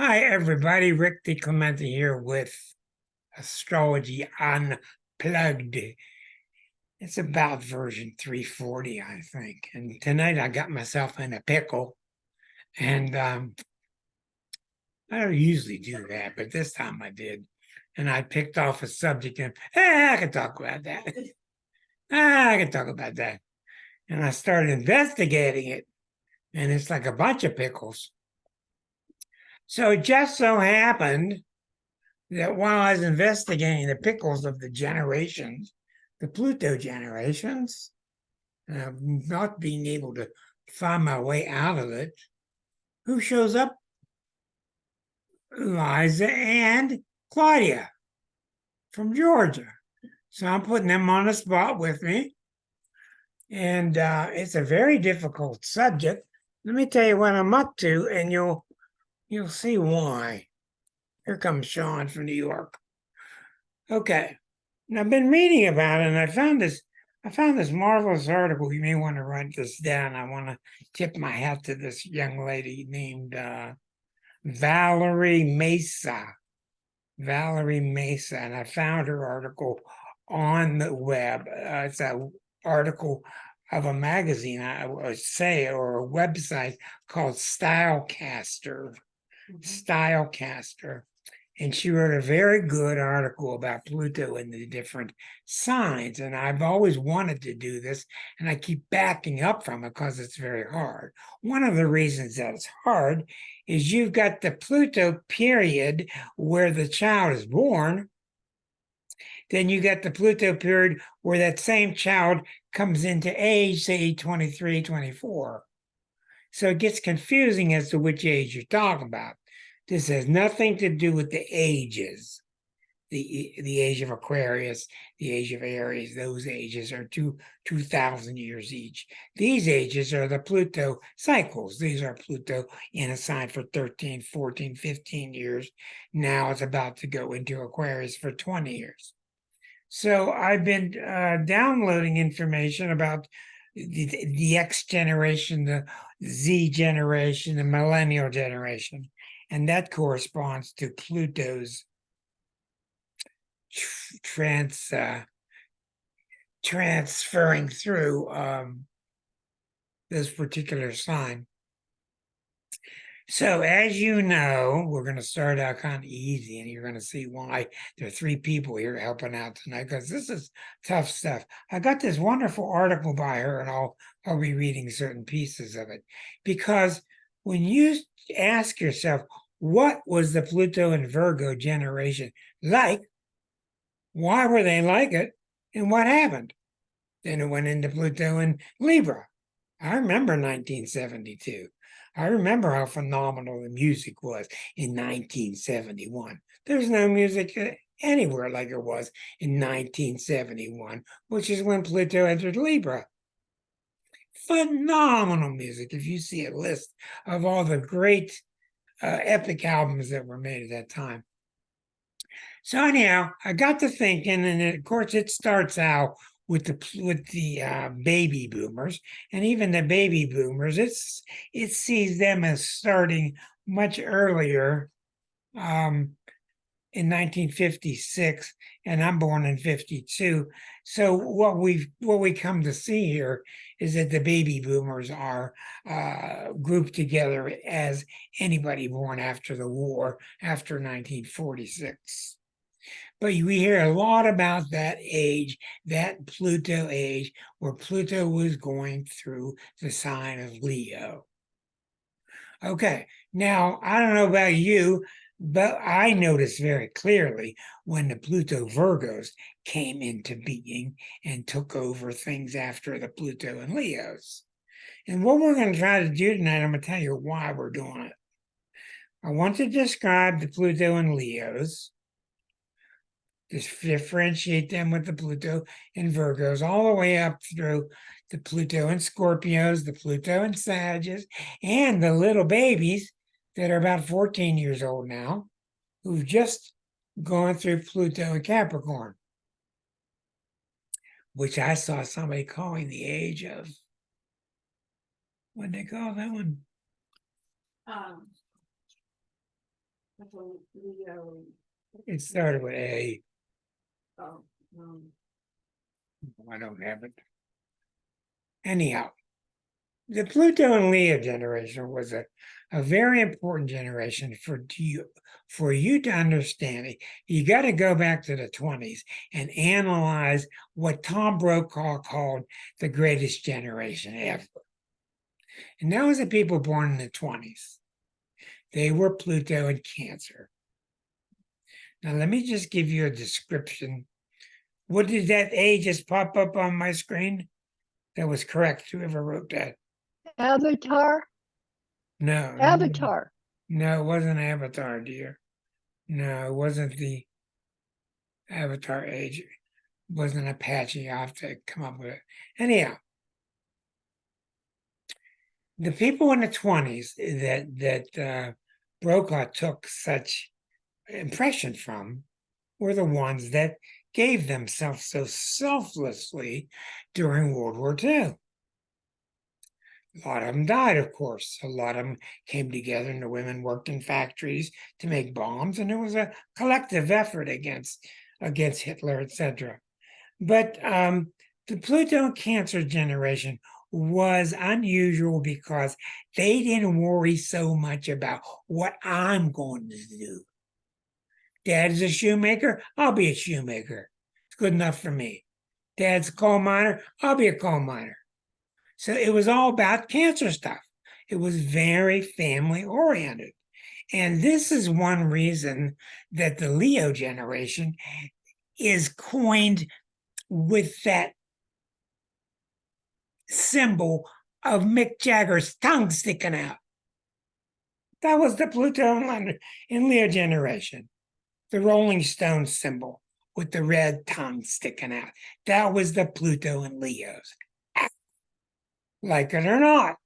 Hi, everybody. Rick DiClemente here with Astrology Unplugged. It's about version 340, I think. And tonight I got myself in a pickle. And I don't usually do that, but this time I did. And I picked off a subject and, I can talk about that. I can talk about that. And I started investigating it. And it's like a bunch of pickles. So it just so happened that while I was investigating the pickles of the generations, the Pluto generations, not being able to find my way out of it, who shows up? Liza and Claudia from Georgia. So I'm putting them on the spot with me. And it's a very difficult subject. Let me tell you what I'm up to, and you'll see why. Here comes Sean from New York. Okay. And I've been reading about it, and I found this marvelous article. You may want to write this down. I want to tip my hat to this young lady named Valerie Mesa. Valerie Mesa, and I found her article on the web. It's an article of a magazine, I would say, or a website called Stylecaster. Stylecaster. And she wrote a very good article about Pluto and the different signs. And I've always wanted to do this, and I keep backing up from it because it's very hard. One of the reasons that it's hard is you've got the Pluto period where the child is born. Then you got the Pluto period where that same child comes into age, say 23, 24. So it gets confusing as to which age you're talking about. This has nothing to do with the ages. The age of Aquarius, the age of Aries, those ages are 2,000 years each. These ages are the Pluto cycles. These are Pluto in a sign for 13, 14, 15 years. Now it's about to go into Aquarius for 20 years. So I've been downloading information about the X generation, the Z generation, the millennial generation. And that corresponds to Pluto's transferring through this particular sign. So as you know, we're going to start out kind of easy, and you're going to see why there are three people here helping out tonight, because this is tough stuff. I got this wonderful article by her, and I'll be reading certain pieces of it, because when you ask yourself, what was the Pluto and Virgo generation like? Why were they like it? And what happened? Then it went into Pluto and Libra. I remember 1972. I remember how phenomenal the music was in 1971. There's no music anywhere like it was in 1971, which is when Pluto entered Libra. Phenomenal music. If you see a list of all the great epic albums that were made at that time. So anyhow, I got to thinking, and of course it starts out with the baby boomers, and even the baby boomers, it sees them as starting much earlier, in 1956, and I'm born in 52. So what we come to see here is that the baby boomers are grouped together as anybody born after the war, after 1946. But we hear a lot about that age, that Pluto age, where Pluto was going through the sign of Leo. Okay, now I don't know about you, but I noticed very clearly when the Pluto Virgos came into being and took over things after the Pluto and Leos. And what we're going to try to do tonight, I'm going to tell you why we're doing it. I want to describe the Pluto and Leos, differentiate them with the Pluto and Virgos, all the way up through the Pluto and Scorpios, the Pluto and Sagittarius, and the little babies that are about 14 years old now, who've just gone through Pluto and Capricorn, which I saw somebody calling the age of, what did they call that one? It started with A. Oh, I don't have it. Anyhow, the Pluto and Leo generation was a very important generation for you to understand it. You got to go back to the 20s and analyze what Tom Brokaw called the greatest generation ever. And those are people born in the 20s. They were Pluto and Cancer. Now, let me just give you a description. What did that A just pop up on my screen? That was correct. Whoever wrote that. Avatar. No. Avatar. No, it wasn't Avatar, dear. No, it wasn't the Avatar age. It wasn't Apache. I have to come up with it. Anyhow, the people in the 20s that Brokaw took such impression from were the ones that gave themselves so selflessly during World War II. A lot of them died, of course. A lot of them came together, and the women worked in factories to make bombs, and it was a collective effort against Hitler, etc. But the Pluto Cancer generation was unusual because they didn't worry so much about what I'm going to do. Dad's a shoemaker, I'll be a shoemaker. It's good enough for me. Dad's a coal miner, I'll be a coal miner. So it was all about Cancer stuff. It was very family oriented. And this is one reason that the Leo generation is coined with that symbol of Mick Jagger's tongue sticking out. That was the Pluto and Leo generation, the Rolling Stones symbol with the red tongue sticking out. That was the Pluto and Leos, like it or not.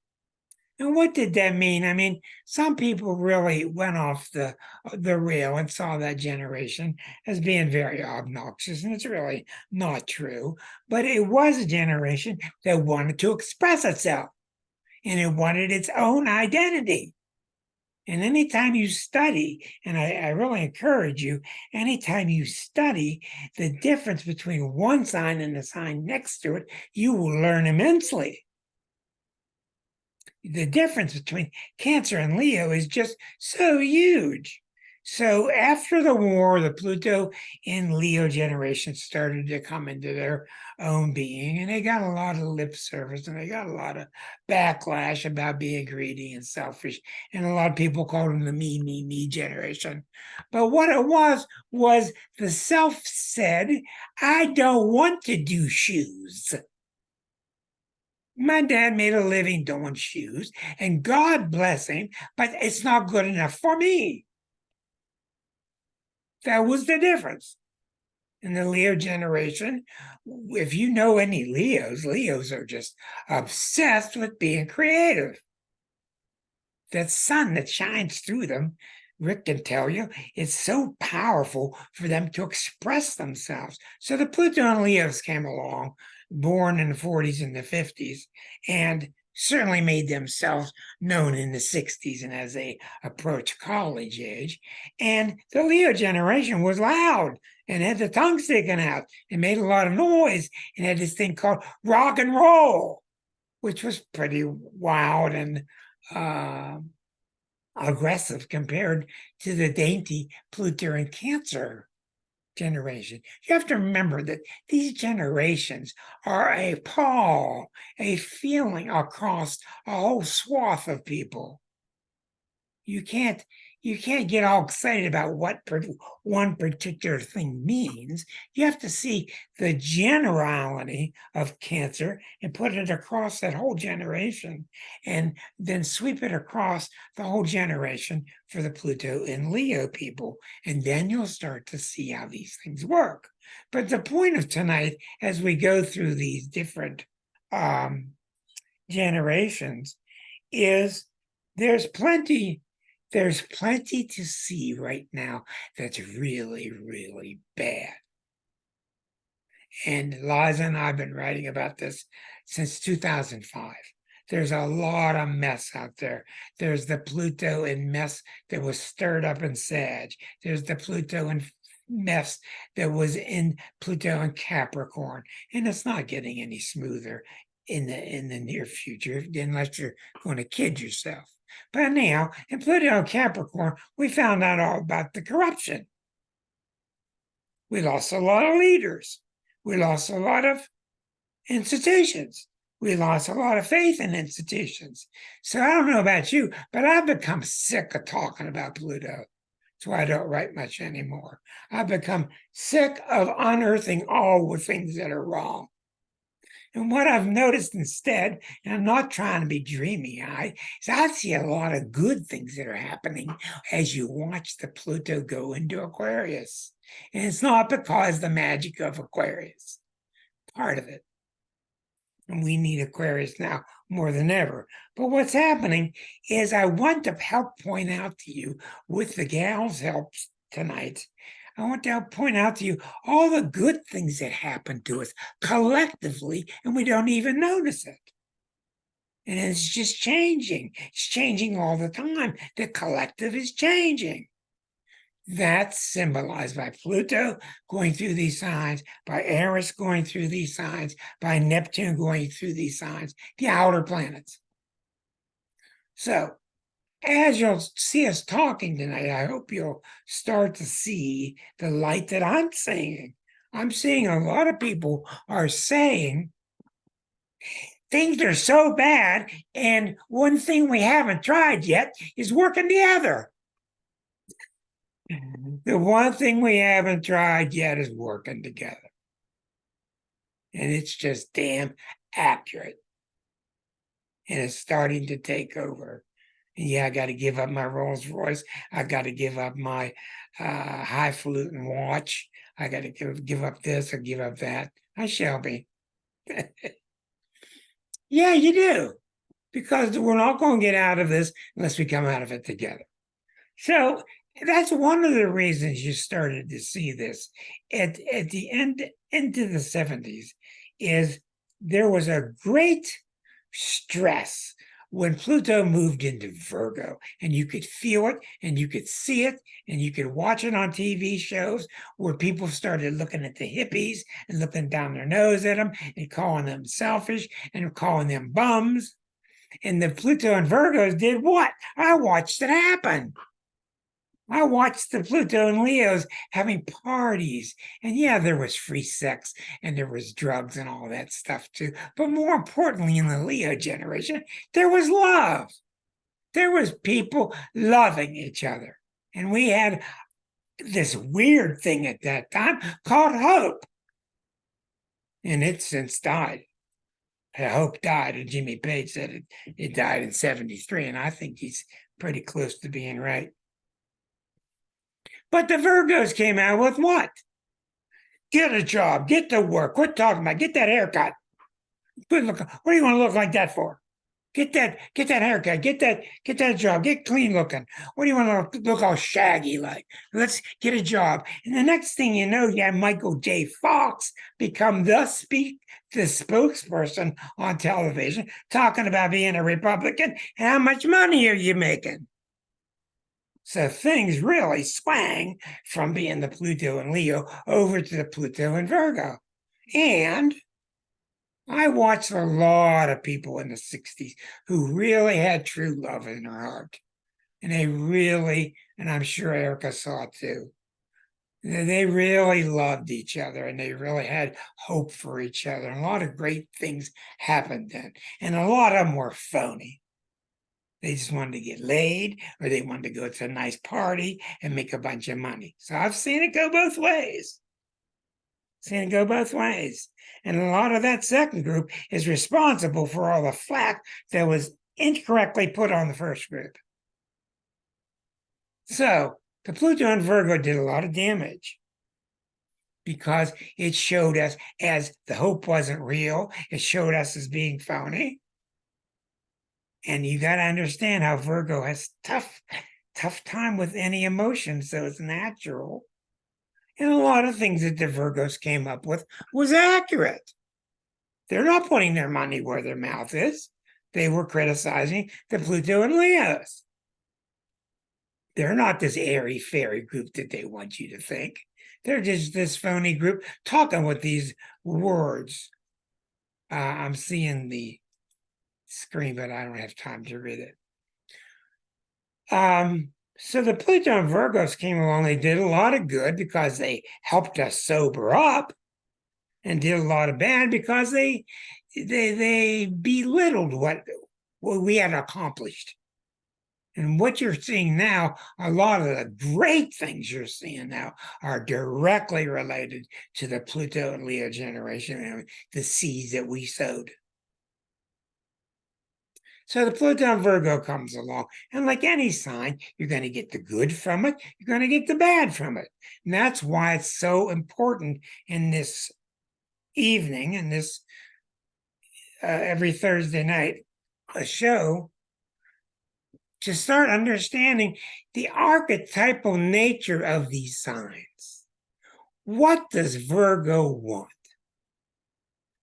And what did that mean? I mean, some people really went off the rail and saw that generation as being very obnoxious, and it's really not true. But it was a generation that wanted to express itself, and it wanted its own identity. And anytime you study, and I really encourage you, anytime you study the difference between one sign and the sign next to it, you will learn immensely. The difference between Cancer and Leo is just so huge. So after the war, the Pluto and Leo generation started to come into their own being, and they got a lot of lip service, and they got a lot of backlash about being greedy and selfish, and a lot of people called them the me generation. But what it was the self said, I don't want to do shoes. My dad made a living doing shoes, and God bless him, but it's not good enough for me. That was the difference. In the Leo generation, if you know any Leos are just obsessed with being creative. That sun that shines through them, Rick can tell you, it's so powerful for them to express themselves. So the Pluto and Leos came along, born in the 40s and the 50s, and certainly made themselves known in the 60s and as they approached college age. And the Leo generation was loud and had the tongue sticking out and made a lot of noise and had this thing called rock and roll, which was pretty wild and aggressive compared to the dainty Pluto and Cancer generation. You have to remember that these generations are a pall, a feeling across a whole swath of people. You can't get all excited about what one particular thing means. You have to see the generality of Cancer and put it across that whole generation, and then sweep it across the whole generation for the Pluto and Leo people. And then you'll start to see how these things work. But the point of tonight, as we go through these different generations, is there's plenty to see right now that's really, really bad. And Liza and I have been writing about this since 2005. There's a lot of mess out there. There's the Pluto in mess that was stirred up in Sag. There's the Pluto in mess that was in Pluto and Capricorn, and it's not getting any smoother in the near future unless you're going to kid yourself. But now in Pluto and Capricorn, we found out all about the corruption. We lost a lot of leaders. We lost a lot of institutions. We lost a lot of faith in institutions. So I don't know about you, but I've become sick of talking about Pluto. That's why I don't write much anymore. I've become sick of unearthing all the things that are wrong. And what I've noticed instead, and I'm not trying to be dreamy-eyed, is I see a lot of good things that are happening as you watch the Pluto go into Aquarius. And it's not because the magic of Aquarius, part of it. And we need Aquarius now more than ever. But what's happening is I want to help point out to you, with the gals' help tonight, I want to help point out to you all the good things that happen to us collectively, and we don't even notice it. And it's just changing. It's changing all the time. The collective is changing. That's symbolized by Pluto going through these signs, by Eris going through these signs, by Neptune going through these signs, the outer planets. So, as you'll see us talking tonight, I hope you'll start to see the light that I'm seeing. I'm seeing a lot of people are saying things are so bad, and one thing we haven't tried yet is working together. The one thing we haven't tried yet is working together. And it's just damn accurate. And it's starting to take over. And yeah, I got to give up my Rolls Royce. I got to give up my highfalutin watch. I got to give up this or give up that. I shall be. Yeah, you do. Because we're not going to get out of this unless we come out of it together. So that's one of the reasons you started to see this at the end into the 70s, is there was a great stress when Pluto moved into Virgo, and you could feel it and you could see it and you could watch it on TV shows where people started looking at the hippies and looking down their nose at them and calling them selfish and calling them bums. And the Pluto and Virgos did what? I watched it happen. I watched the Pluto and Leos having parties. And yeah, there was free sex and there was drugs and all that stuff too. But more importantly, in the Leo generation, there was love. There was people loving each other. And we had this weird thing at that time called hope. And it's since died. Hope died, and Jimmy Page said it died in 73. And I think he's pretty close to being right. But the Virgos came out with what? Get a job, get to work, quit talking about, get that haircut. What do you want to look like that for? Get that haircut, get that job, get clean looking. What do you want to look all shaggy like? Let's get a job. And the next thing you know, you have Michael J. Fox become the spokesperson on television, talking about being a Republican and how much money are you making? So things really swang from being the Pluto and Leo over to the Pluto and Virgo. And I watched a lot of people in the 60s who really had true love in their heart. And they really, and I'm sure Erica saw it too, they really loved each other and they really had hope for each other. And a lot of great things happened then. And a lot of them were phony. They just wanted to get laid, or they wanted to go to a nice party and make a bunch of money. So I've seen it go both ways. And a lot of that second group is responsible for all the flack that was incorrectly put on the first group. So the Pluto and Virgo did a lot of damage because it showed us as the hope wasn't real. It showed us as being phony. And you got to understand how Virgo has tough time with any emotion, so it's natural. And a lot of things that the Virgos came up with was accurate. They're not putting their money where their mouth is. they were criticizing the Pluto and Leos. They're not this airy fairy group that they want you to think. They're just this phony group talking with these words. I'm seeing the screen, but I don't have time to read it. So the Pluto and Virgos came along. They did a lot of good because they helped us sober up, and did a lot of bad because they belittled what we had accomplished. And what you're seeing now, a lot of the great things you're seeing now are directly related to the Pluto and Leo generation and the seeds that we sowed. So the Pluto and Virgo comes along, and like any sign, you're going to get the good from it, you're going to get the bad from it. And that's why it's so important in this evening, and this every Thursday night, a show, to start understanding the archetypal nature of these signs. What does Virgo want?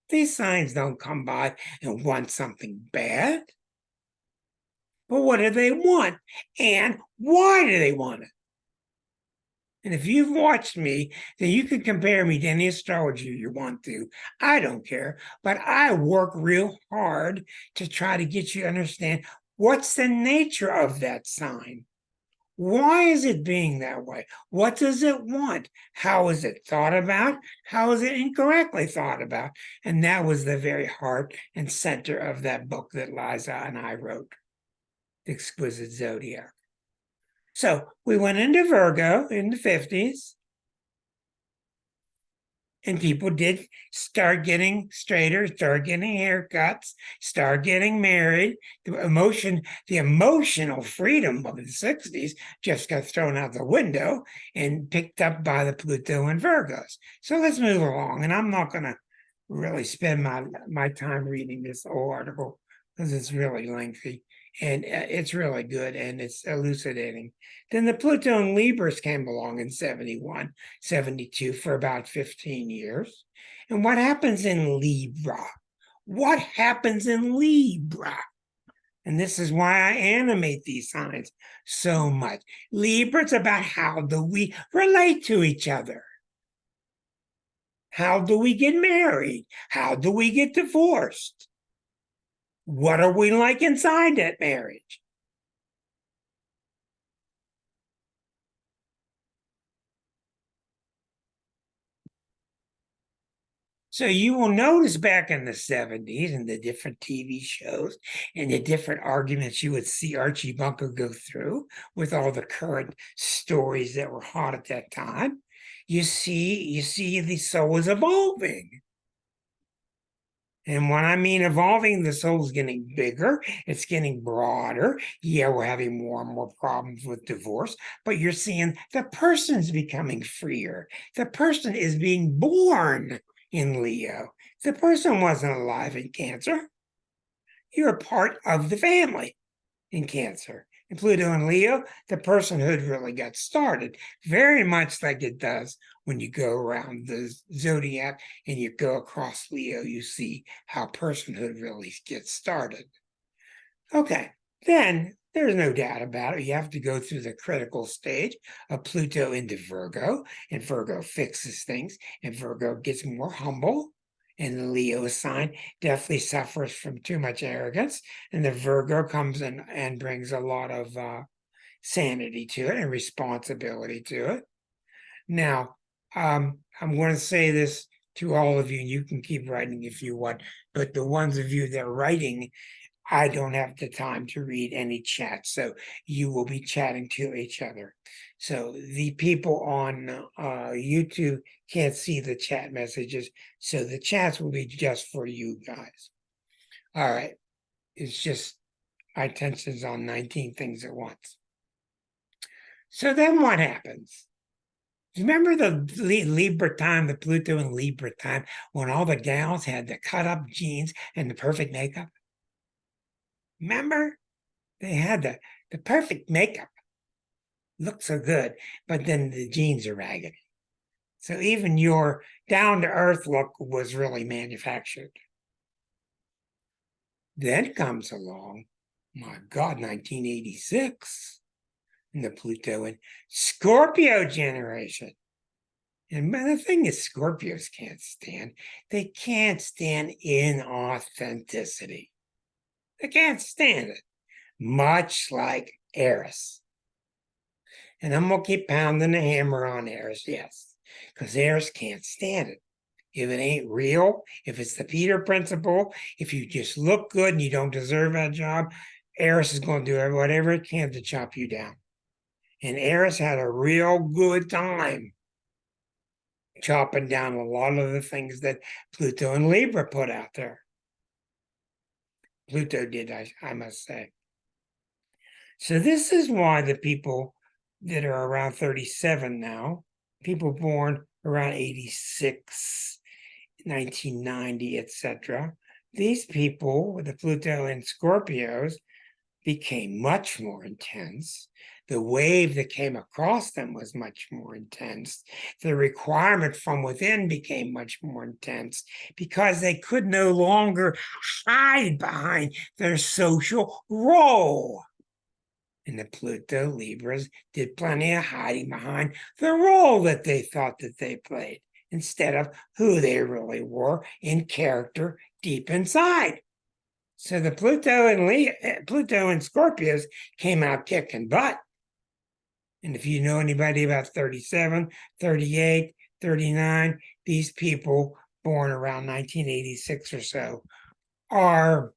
These signs don't come by and want something bad. But what do they want? And why do they want it? And if you've watched me, then you can compare me to any astrologer you want to. I don't care. But I work real hard to try to get you to understand what's the nature of that sign. Why is it being that way? What does it want? How is it thought about? How is it incorrectly thought about? And that was the very heart and center of that book that Liza and I wrote, The Exquisite Zodiac. So we went into Virgo in the 50s, and people did start getting straighter, start getting haircuts, start getting married. The emotional freedom of the 60s just got thrown out the window and picked up by the Pluto and Virgos. So let's move along. And I'm not going to really spend my time reading this whole article because it's really lengthy. And it's really good, and it's elucidating. Then the Pluto and Libras came along in 71, 72 for about 15 years. And what happens in Libra? What happens in Libra? And this is why I animate these signs so much. Libra's about how do we relate to each other? How do we get married? How do we get divorced? What are we like inside that marriage? So you will notice back in the 70s and the different TV shows and the different arguments you would see Archie Bunker go through with all the current stories that were hot at that time. You see the soul is evolving. And when I mean evolving, the soul's getting bigger, it's getting broader. Yeah, we're having more and more problems with divorce, but you're seeing the person's becoming freer. The person is being born in Leo. The person wasn't alive in Cancer. You're a part of the family in Cancer. In Pluto and Leo, the personhood really got started, very much like it does when you go around the zodiac and you go across Leo, you see how personhood really gets started. Okay, then there's no doubt about it. You have to go through the critical stage of Pluto into Virgo, and Virgo fixes things, and Virgo gets more humble. And the Leo sign definitely suffers from too much arrogance. And the Virgo comes in and brings a lot of sanity to it and responsibility to it. Now, I'm going to say this to all of you, and you can keep writing if you want, but the ones of you that are writing, I don't have the time to read any chat, so you will be chatting to each other. So the people on YouTube can't see the chat messages, so the chats will be just for you guys. All right, it's just my attention's on 19 things at once. So then what happens? Remember the Libra time, the Pluto and Libra time, when all the gals had the cut up jeans and the perfect makeup? Remember? They had the perfect makeup. Looked so good, but then the jeans are raggedy. So even your down-to-earth look was really manufactured. Then comes along, my God, 1986, in the Pluto and Scorpio generation. And the thing is, Scorpios can't stand, they can't stand inauthenticity. They can't stand it, much like Eris. And I'm going to keep pounding the hammer on Eris, yes, because Eris can't stand it. If it ain't real, if it's the Peter principle, if you just look good and you don't deserve that job, Eris is going to do whatever it can to chop you down. And Eris had a real good time chopping down a lot of the things that Pluto and Libra put out there. Pluto did, I must say. So this is why the people that are around 37 now, people born around 86, 1990, etc., these people with the Pluto and Scorpios became much more intense. The wave that came across them was much more intense. The requirement from within became much more intense because they could no longer hide behind their social role. And the Pluto Libras did plenty of hiding behind the role that they thought that they played instead of who they really were in character deep inside. So the Pluto and Scorpios came out kicking butt. And if you know anybody about 37, 38, 39, these people born around 1986 or so are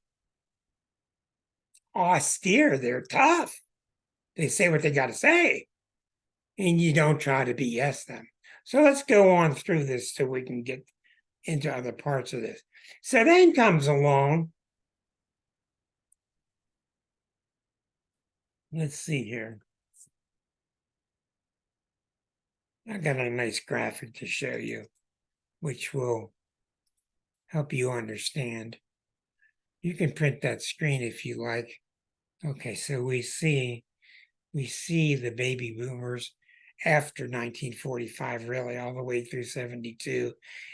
austere. They're tough. They say what they got to say. And you don't try to BS them. So let's go on through this so we can get into other parts of this. So then comes along, let's see here. I got a nice graphic to show you, which will help you understand. You can print that screen if you like. Okay, so we see the baby boomers after 1945, really all the way through 72.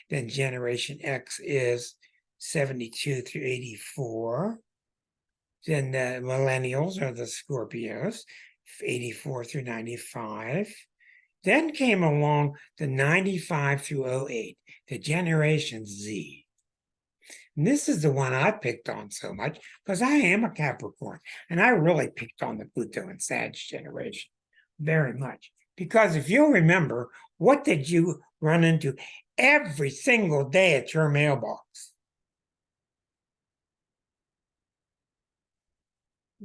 Then Generation X is 72 through 84. Then the millennials are the Scorpios, 84 through 95. Then came along the 95 through 08, the Generation Z. And this is the one I picked on so much because I am a Capricorn and I really picked on the Pluto and Sag generation very much. Because if you'll remember, what did you run into every single day at your mailbox?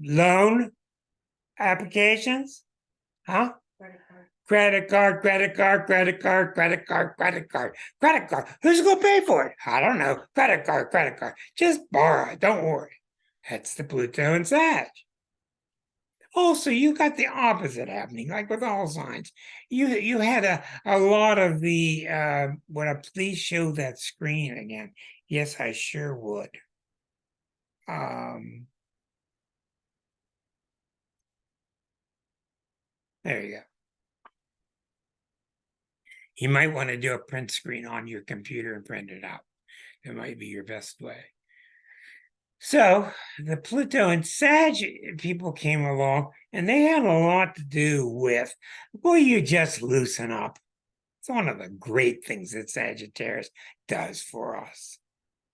Loan applications? Huh? Credit card, credit card, credit card, credit card, credit card, credit card. Who's going to pay for it? I don't know. Credit card, credit card. Just borrow it. Don't worry. That's the Pluto and Sag. Also, you got the opposite happening, like with all signs. You had a lot of the would I please show that screen again? Yes, I sure would. There you go. You might want to do a print screen on your computer and print it out. That might be your best way. So the Pluto and Sag people came along, and they had a lot to do with, will you just loosen up? It's one of the great things that Sagittarius does for us.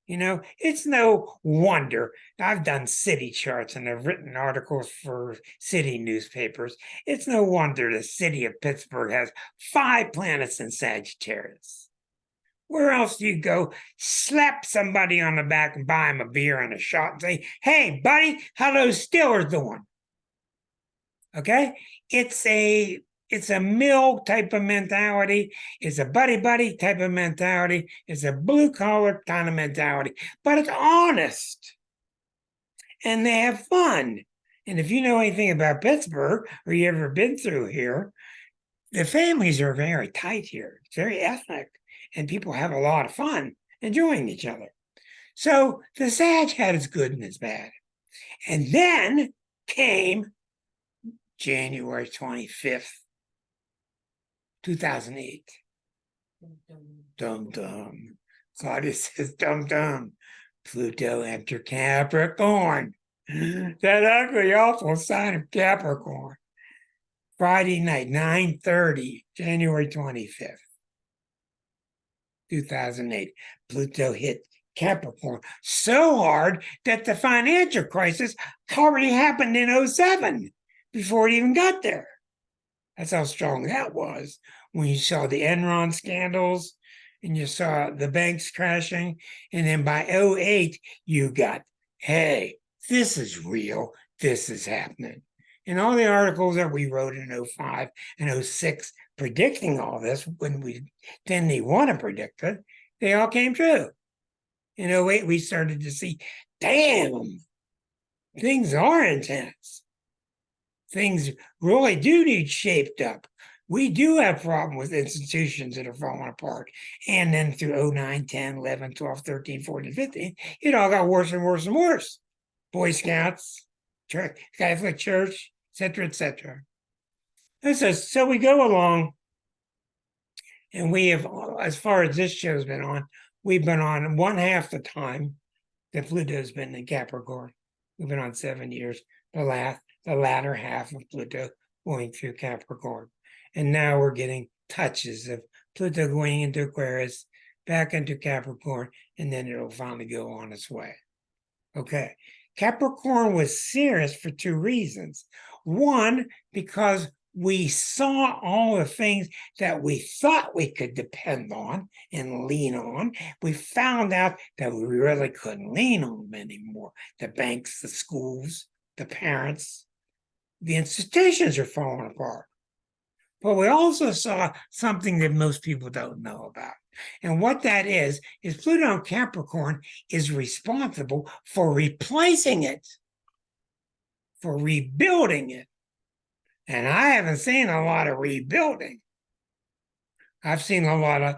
You know, it's no wonder. I've done city charts and I've written articles for city newspapers. It's no wonder the city of Pittsburgh has 5 planets in Sagittarius. Where else do you go slap somebody on the back and buy him a beer and a shot and say, hey, buddy, how those Steelers doing? Okay? It's a mill type of mentality. It's a buddy type of mentality. It's a blue collar kind of mentality, but it's honest. And they have fun. And if you know anything about Pittsburgh or you ever been through here, the families are very tight here. It's very ethnic. And people have a lot of fun enjoying each other. So the Sag had its good and its bad. And then came January 25th, 2008. Dum dum. Claudia says dum dum. Pluto enter Capricorn. That ugly, awful sign of Capricorn. Friday night, 9:30, January 25th, 2008. Pluto hit Capricorn so hard that the financial crisis already happened in 07 before it even got there. That's how strong that was. When you saw the Enron scandals and you saw the banks crashing, and then by 08, you got, hey, this is real. This is happening. And all the articles that we wrote in 05 and 06 predicting all this when we didn't want to predict it, they all came true. In 08, we started to see, damn, things are intense. Things really do need shaped up. We do have problem with institutions that are falling apart. And then through 09, 10, 11, 12, 13, 14, 15, it all got worse and worse and worse. Boy Scouts, Church, Catholic Church, etc., etc. So we go along, and we have, as far as this show's been on, we've been on one half the time that Pluto's been in Capricorn. We've been on 7 years, the latter half of Pluto going through Capricorn. And now we're getting touches of Pluto going into Aquarius, back into Capricorn, and then it'll finally go on its way. Okay. Capricorn was serious for two reasons. One, because we saw all the things that we thought we could depend on and lean on. We found out that we really couldn't lean on them anymore. The banks, the schools, the parents, the institutions are falling apart. But we also saw something that most people don't know about. And what that is Pluto in Capricorn is responsible for replacing it, for rebuilding it. And I haven't seen a lot of rebuilding. I've seen a lot of,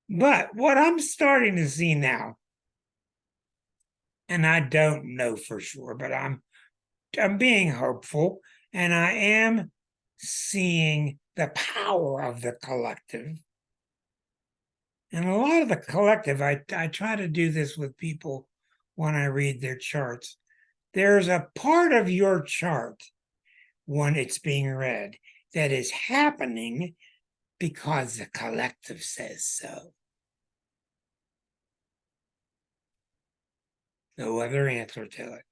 but what I'm starting to see now, and I don't know for sure, but I'm being hopeful, and I am seeing the power of the collective. And a lot of the collective, I try to do this with people when I read their charts. There's a part of your chart when it's being read that is happening because the collective says so. No other answer to it.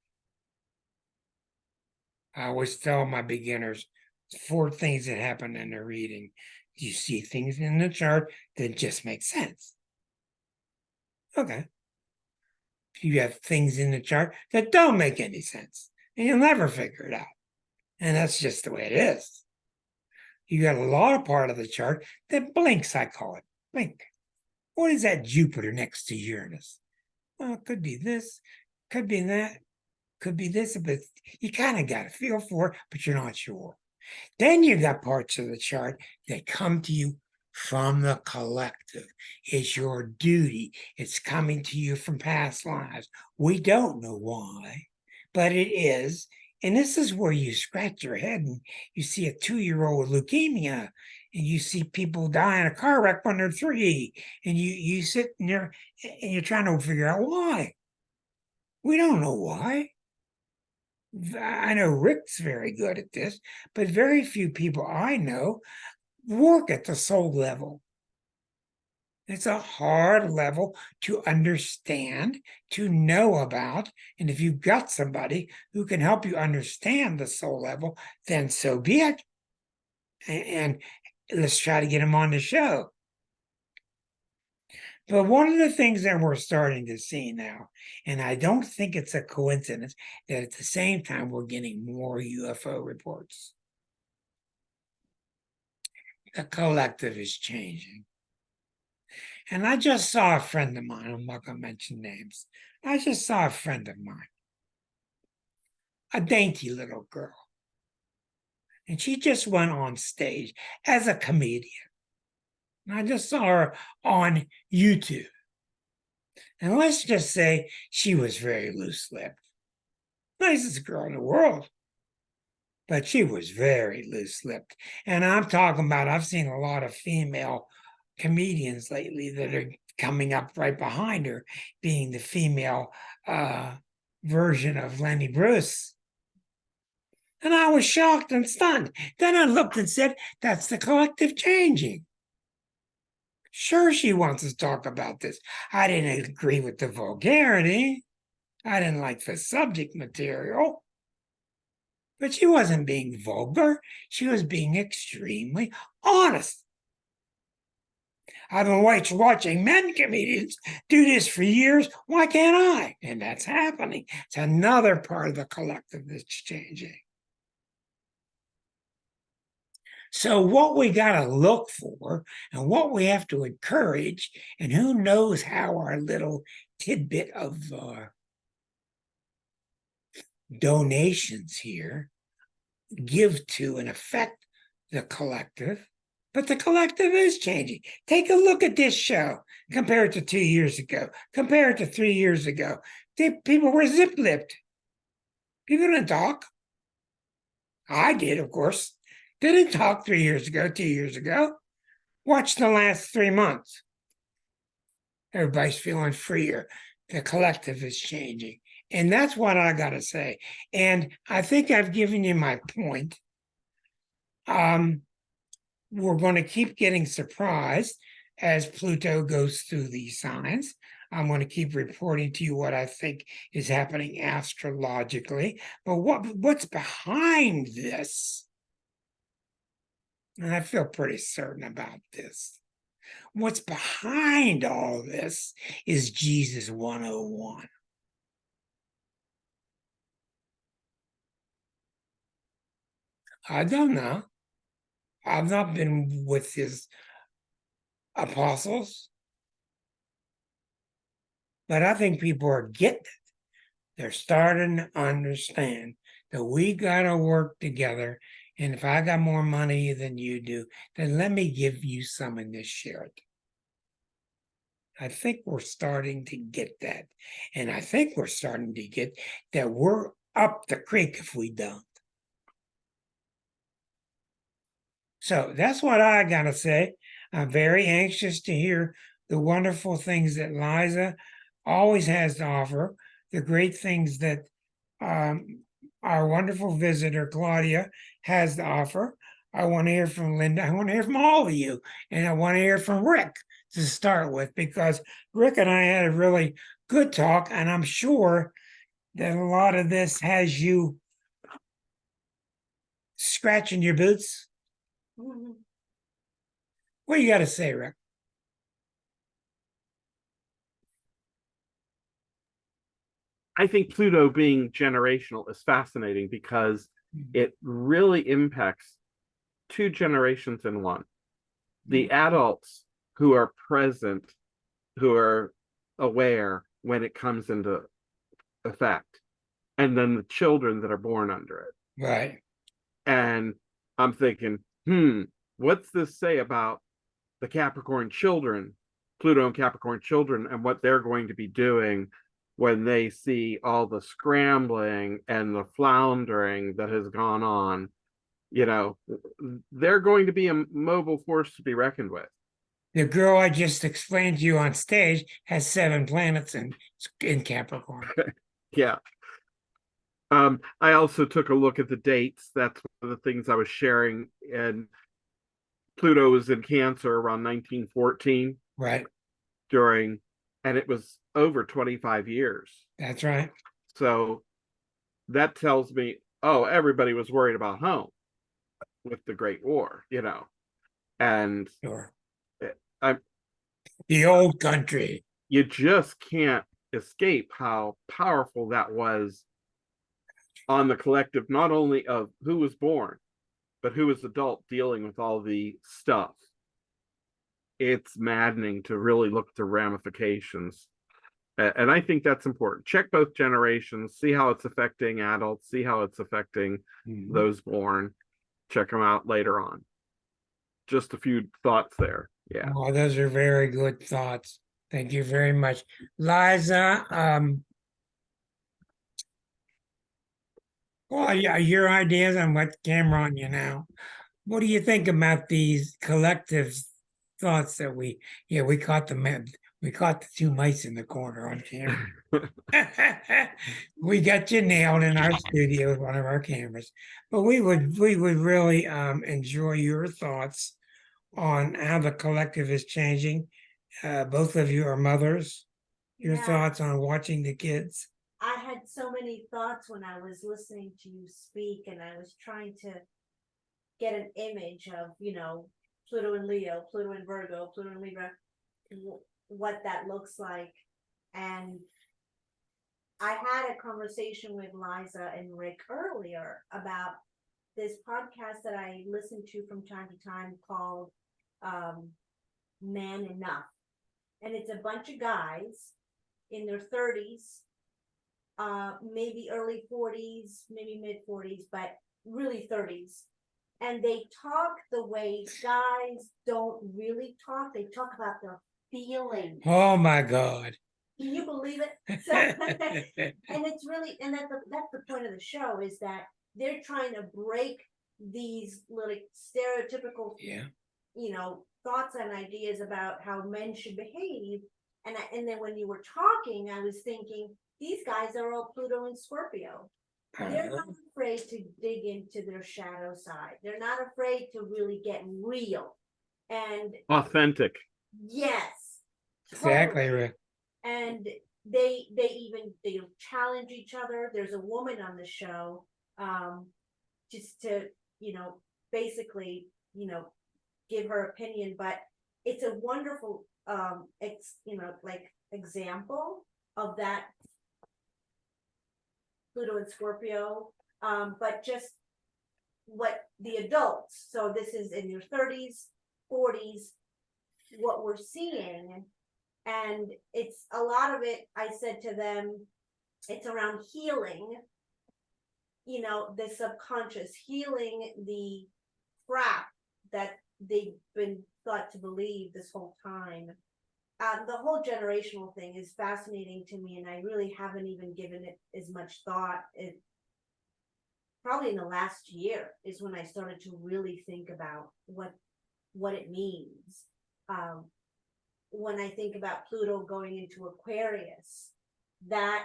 I always tell my beginners 4 things that happen in the reading. You see things in the chart that just make sense. Okay. You have things in the chart that don't make any sense, and you'll never figure it out. And that's just the way it is. You got a lot of part of the chart that blinks, I call it. Blink. What is that Jupiter next to Uranus? Well, it could be this, could be that, could be this, but you kind of got a feel for it, but you're not sure. Then you got parts of the chart that come to you from the collective. It's your duty. It's coming to you from past lives. We don't know why, but it is. And this is where you scratch your head and you see a 2-year-old with leukemia, and you see people die in a car wreck when they're 3, and you sit in there and you're trying to figure out why. We don't know why. I know Rick's very good at this, but very few people I know work at the soul level. It's a hard level to understand, to know about. And if you've got somebody who can help you understand the soul level, then so be it. And let's try to get them on the show. But one of the things that we're starting to see now, and I don't think it's a coincidence, that at the same time we're getting more UFO reports. The collective is changing. And I just saw a friend of mine, I'm not going to mention names. I just saw a friend of mine, a dainty little girl. And she just went on stage as a comedian. And I just saw her on YouTube. And let's just say she was very loose-lipped. Nicest girl in the world. But she was very loose-lipped. And I'm talking about, I've seen a lot of female comedians lately that are coming up right behind her, being the female version of Lenny Bruce. And I was shocked and stunned. Then I looked and said, that's the collective changing. Sure, she wants to talk about this. I didn't agree with the vulgarity. I didn't like the subject material. But she wasn't being vulgar. She was being extremely honest. I've been watching men comedians do this for years. Why can't I? And that's happening. It's another part of the collective that's changing. So what we got to look for and what we have to encourage, and who knows how our little tidbit of donations here give to and affect the collective. But the collective is changing. Take a look at this show. Compare it to 2 years ago. Compare it to 3 years ago. People were zip-lipped. People didn't talk. I did, of course. Didn't talk 3 years ago, 2 years ago. Watch the last 3 months. Everybody's feeling freer. The collective is changing. And that's what I got to say. And I think I've given you my point. We're going to keep getting surprised as Pluto goes through these signs. I'm going to keep reporting to you what I think is happening astrologically. But what's behind this? And I feel pretty certain about this. What's behind all this is Jesus 101. I don't know. I've not been with his apostles, but I think people are getting it. They're starting to understand that we got to work together. And if I got more money than you do, then let me give you some and just share it. I think we're starting to get that. And I think we're starting to get that we're up the creek if we don't. So that's what I got to say. I'm very anxious to hear the wonderful things that Liza always has to offer, the great things that our wonderful visitor, Claudia, has to offer. I want to hear from Linda. I want to hear from all of you. And I want to hear from Rick to start with, because Rick and I had a really good talk. And I'm sure that a lot of this has you scratching your boots. What do you got to say, Rick? I think Pluto being generational is fascinating because it really impacts 2 generations in one. The adults who are present, who are aware when it comes into effect, and then the children that are born under it. Right. And I'm thinking, what's this say about the Capricorn children, Pluto and Capricorn children, and what they're going to be doing when they see all the scrambling and the floundering that has gone on? You know, they're going to be a mobile force to be reckoned with. The girl I just explained to you on stage has 7 planets in Capricorn. Yeah. I also took a look at the dates. That's one of the things I was sharing. And Pluto was in Cancer around 1914. Right. And it was over 25 years. That's right. So that tells me, everybody was worried about home with the Great War, and Sure. I'm The old country. You just can't escape how powerful that was on the collective, not only of who was born, but who was adult dealing with all the stuff. It's maddening to really look at the ramifications. And I think that's important. Check both generations, see how it's affecting adults, see how it's affecting those born. Check them out later on. Just a few thoughts there. Yeah. Oh, those are very good thoughts. Thank you very much. Liza, well, yeah, your ideas on what camera on you now. What do you think about these collective thoughts that we caught the We caught the two mice in the corner on camera. We got you nailed in our studio with one of our cameras. But we would really enjoy your thoughts on how the collective is changing. Both of you are mothers. Your Yeah, thoughts on watching the kids. I had so many thoughts when I was listening to you speak, and I was trying to get an image of, Pluto and Leo, Pluto and Virgo, Pluto and Libra, what that looks like. And I had a conversation with Liza and Rick earlier about this podcast that I listen to from time to time called Man Enough. And it's a bunch of guys in their 30s, maybe early 40s, maybe mid 40s, but really 30s. And they talk the way guys don't really talk. They talk about their feelings. Oh my God. Can you believe it? So, and it's really, and that's the point of the show, is that they're trying to break these little stereotypical, Yeah. thoughts and ideas about how men should behave. And then when you were talking, I was thinking, these guys are all Pluto and Scorpio. They're not afraid to dig into their shadow side. They're not afraid to really get real. And Authentic. yes, Exactly. totally. Rick. And they challenge each other. There's a woman on the show, just to basically give her opinion, but it's a wonderful example of that Pluto and Scorpio, but just what the adults, so this is in your 30s, 40s, what we're seeing. And it's a lot of it, I said to them, it's around healing, the subconscious, healing the crap that they've been thought to believe this whole time. The whole generational thing is fascinating to me, and I really haven't even given it as much thought. Probably in the last year is when I started to really think about what it means. When I think about Pluto going into Aquarius, that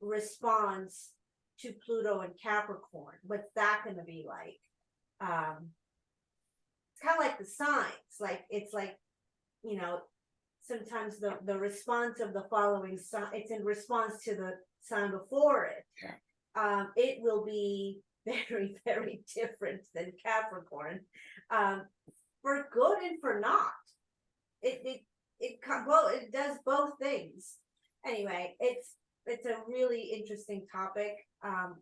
response to Pluto and Capricorn, what's that going to be like? It's kind of like the signs, it's like, sometimes the response of the following sign, it's in response to the sign before it. Yeah. It will be very, very different than Capricorn, for good and for not. It does both things. Anyway, it's a really interesting topic. I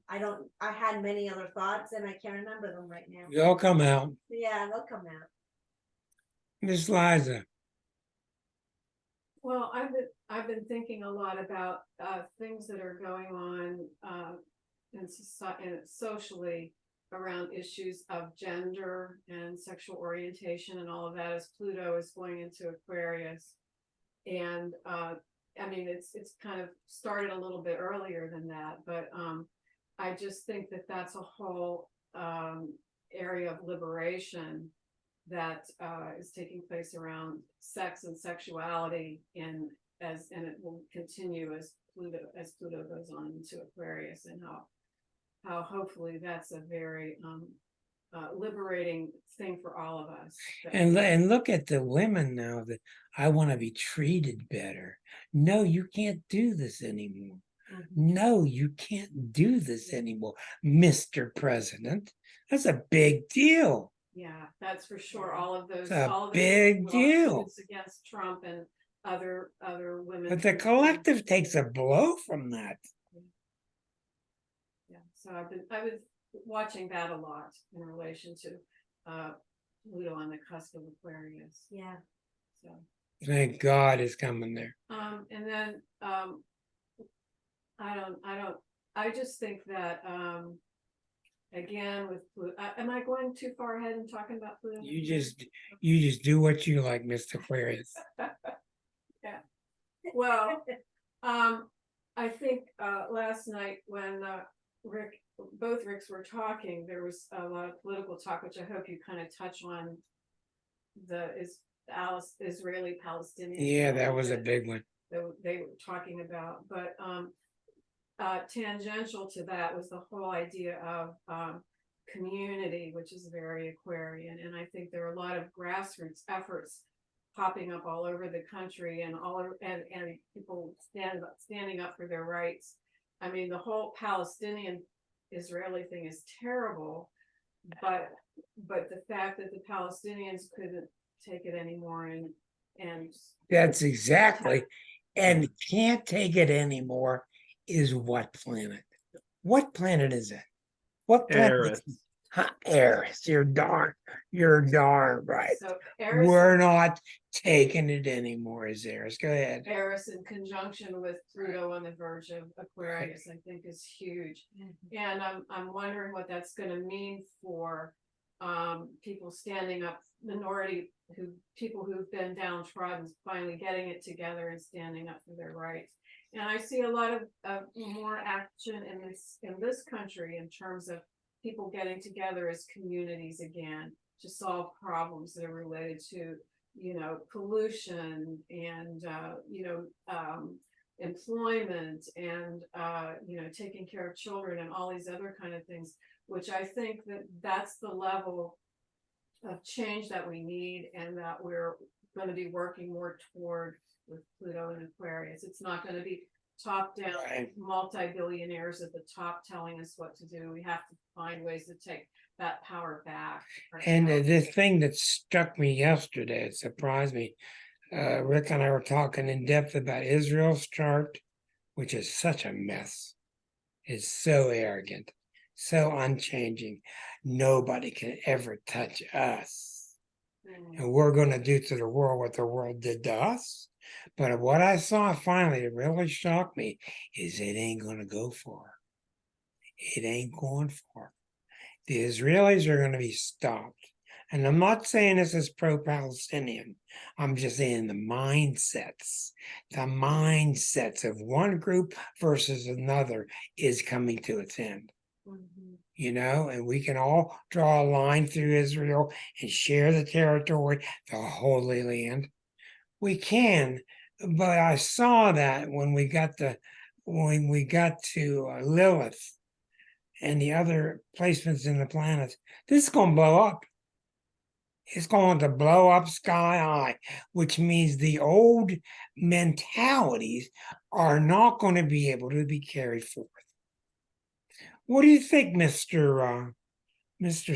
had many other thoughts and I can't remember them right now. They'll come out. Yeah, they'll come out. Miss Liza. Well, I've been thinking a lot about things that are going on in society and socially around issues of gender and sexual orientation and all of that, as Pluto is going into Aquarius. And I mean, it's kind of started a little bit earlier than that, but I just think that that's a whole area of liberation that is taking place around sex and sexuality, and it will continue as Pluto goes on into Aquarius, and how hopefully that's a very liberating thing for all of us. And look at the women now that I want to be treated better. No, you can't do this anymore. Mm-hmm. No, you can't do this anymore, Mr. President. That's a big deal. Yeah, that's for sure. All of those, It's a all of big those deal. lawsuits against Trump and other women. But the collective takes a blow from that. Yeah, so I was watching that a lot in relation to Pluto on the cusp of Aquarius. Yeah. So Thank God it's coming there. and then I just think that again with Pluto, am I going too far ahead in talking about Pluto? You just do what you like, Mr. Aquarius. Yeah. Well, I think last night when both Ricks were talking, there was a lot of political talk, which I hope you kind of touch on. Israeli-Palestinian. Yeah, that was a conflict big one. that they were talking about, but tangential to that was the whole idea of community, which is very Aquarian, and I think there are a lot of grassroots efforts popping up all over the country, and all over, and people standing up for their rights. I mean, the whole Palestinian Israeli thing is terrible, but the fact that the Palestinians couldn't take it anymore, and That's exactly, and can't take it anymore is what planet? What planet is it? What planet? Eris. Eris. You're darn right. so We're not taking it anymore, is Eris. Go ahead. Eris in conjunction with Pluto on the verge of Aquarius, I think is huge. And I'm wondering what that's gonna mean for people standing up, people who've been downtrodden, finally getting it together and standing up for their rights. And I see a lot of more action in this country in terms of people getting together as communities again to solve problems that are related to, pollution and, employment and, taking care of children and all these other kind of things, which I think that's the level of change that we need and that we're going to be working more toward with Pluto and Aquarius. It's not going to be top down multi-billionaires at the top telling us what to do. We have to find ways to take that power back. And the thing that struck me yesterday, it surprised me. Rick and I were talking in depth about Israel's chart, which is such a mess. It's so arrogant, so unchanging. Nobody can ever touch us. And we're going to do to the world what the world did to us. But what I saw finally, it really shocked me, is it ain't going to go far. It ain't going far. The Israelis are going to be stopped. And I'm not saying this is pro-Palestinian. I'm just saying the mindsets of one group versus another is coming to its end. And we can all draw a line through Israel and share the territory, the Holy Land. We can, but I saw that when we got to Lilith and the other placements in the planets, this is going to blow up. It's going to blow up sky high, which means the old mentalities are not going to be able to be carried forth. What do you think, Mr.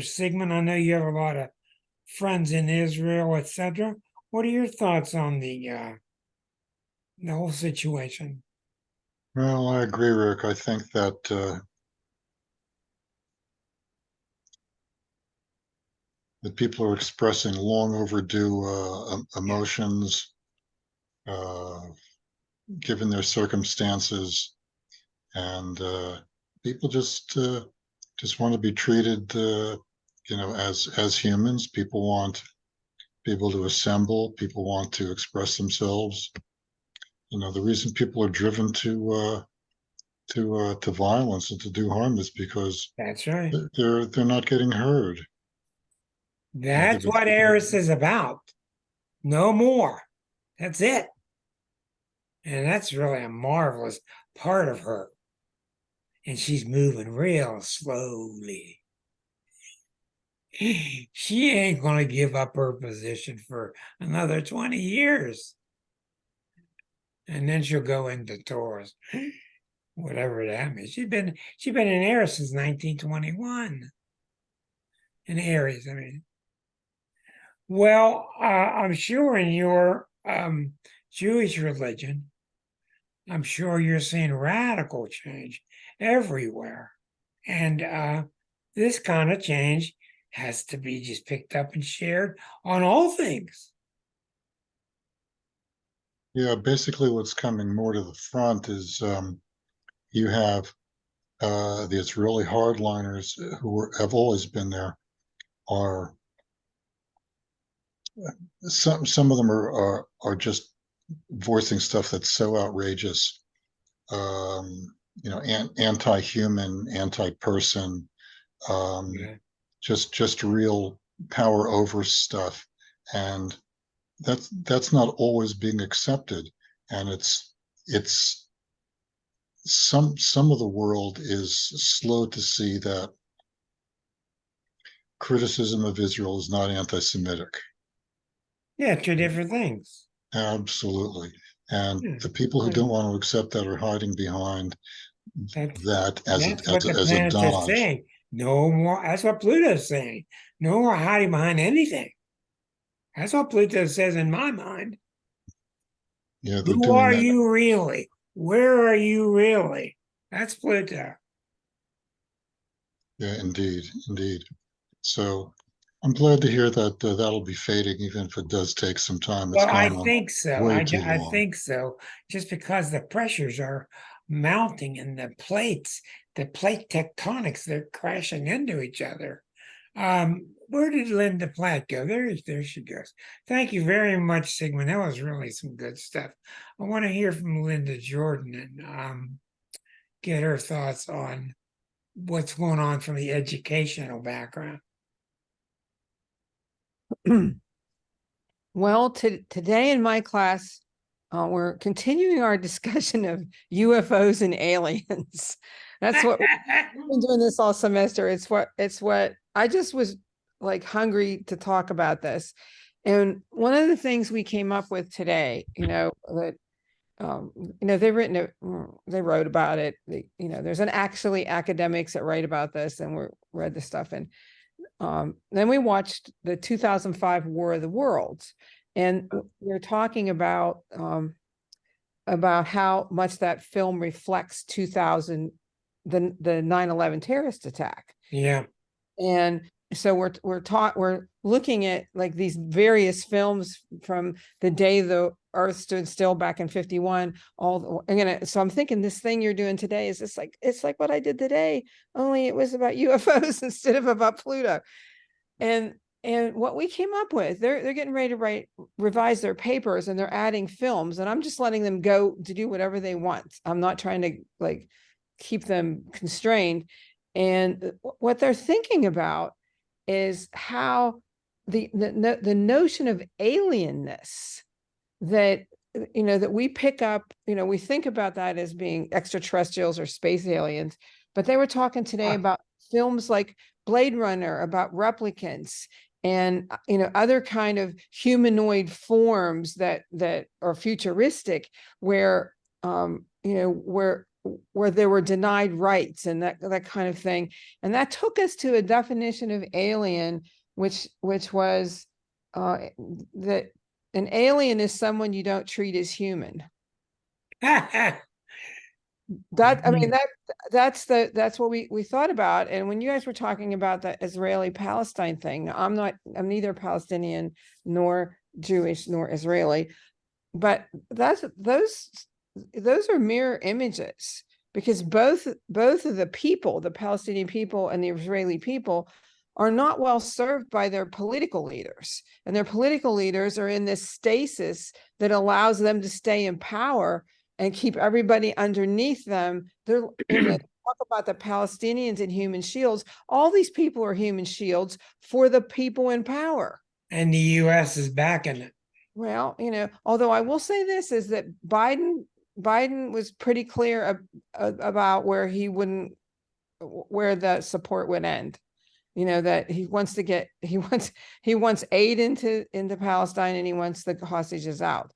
Sigmund? I know you have a lot of friends in Israel, etc. What are your thoughts on the whole situation? Well, I agree, Rick. I think that that people are expressing long overdue emotions, given their circumstances, and people just want to be treated, as humans. People want to be able to assemble. People want to express themselves. The reason people are driven to violence and to do harm is because That's right. they're not getting heard. That's what Eris is about. No more. That's it. And that's really a marvelous part of her. And she's moving real slowly. She ain't going to give up her position for another 20 years. And then she'll go into Taurus. Whatever that means. She's been in Aries since 1921. In Aries, I mean. Well, I'm sure in your Jewish religion, I'm sure you're seeing radical change everywhere. And this kind of change has to be just picked up and shared on all things. Yeah, basically what's coming more to the front is you have the Israeli hardliners who have always been there. Are some of them are just voicing stuff that's so outrageous, anti-human, anti-person, just real power over stuff. And that's not always being accepted, and it's some of the world is slow to see that criticism of Israel is not anti-Semitic. Yeah, two different things. Absolutely. And Yeah. the people who Yeah. don't want to accept that are hiding behind That's that as that's what the as a planets are dodge. saying. No more. That's what Pluto's saying. No more hiding behind anything. That's what Pluto says in my mind. Yeah, they're Who doing are that. you really? Where are you really? That's Pluto. Yeah, indeed, indeed. So I'm glad to hear that that'll be fading, even if it does take some time. It's Well, I gone on think so. way too I long. think so. Just because the pressures are mounting and the plate tectonics, they're crashing into each other. Where did Linda Platt go? There she goes. Thank you very much, Sigmund. That was really some good stuff. I want to hear from Linda Jordan and get her thoughts on what's going on from the educational background. Well, today in my class, we're continuing our discussion of UFOs and aliens. That's what we've been doing this all semester. It's what I just was like hungry to talk about this. And one of the things we came up with today, that they wrote about it. There's actually academics that write about this, and we read the stuff. And then we watched the 2005 War of the Worlds, and we're talking about how much that film reflects 2000, the 9/11 terrorist attack. Yeah. And so we're looking at like these various films from the day the Earth stood still back in 51. So I'm thinking this thing you're doing today is just like, it's like what I did today, only it was about UFOs instead of about Pluto. And what we came up with, they're getting ready to revise their papers, and they're adding films, and I'm just letting them go to do whatever they want. I'm not trying to like keep them constrained. And what they're thinking about is how the notion of alienness that that we pick up, we think about that as being extraterrestrials or space aliens, but they were talking today about films like Blade Runner, about replicants and other kind of humanoid forms that are futuristic, where where they were denied rights and that kind of thing. And that took us to a definition of alien, which was that an alien is someone you don't treat as human. That's what we thought about. And when you guys were talking about the Israeli-Palestine thing, I'm neither Palestinian nor Jewish nor Israeli, but those are mirror images, because both of the people, the Palestinian people and the Israeli people, are not well served by their political leaders, and their political leaders are in this stasis that allows them to stay in power and keep everybody underneath them. They're talk about the Palestinians and human shields. All these people are human shields for the people in power. And the US is backing it. Well, although I will say this is that Biden was pretty clear about where the support would end. That he wants aid into Palestine, and he wants the hostages out.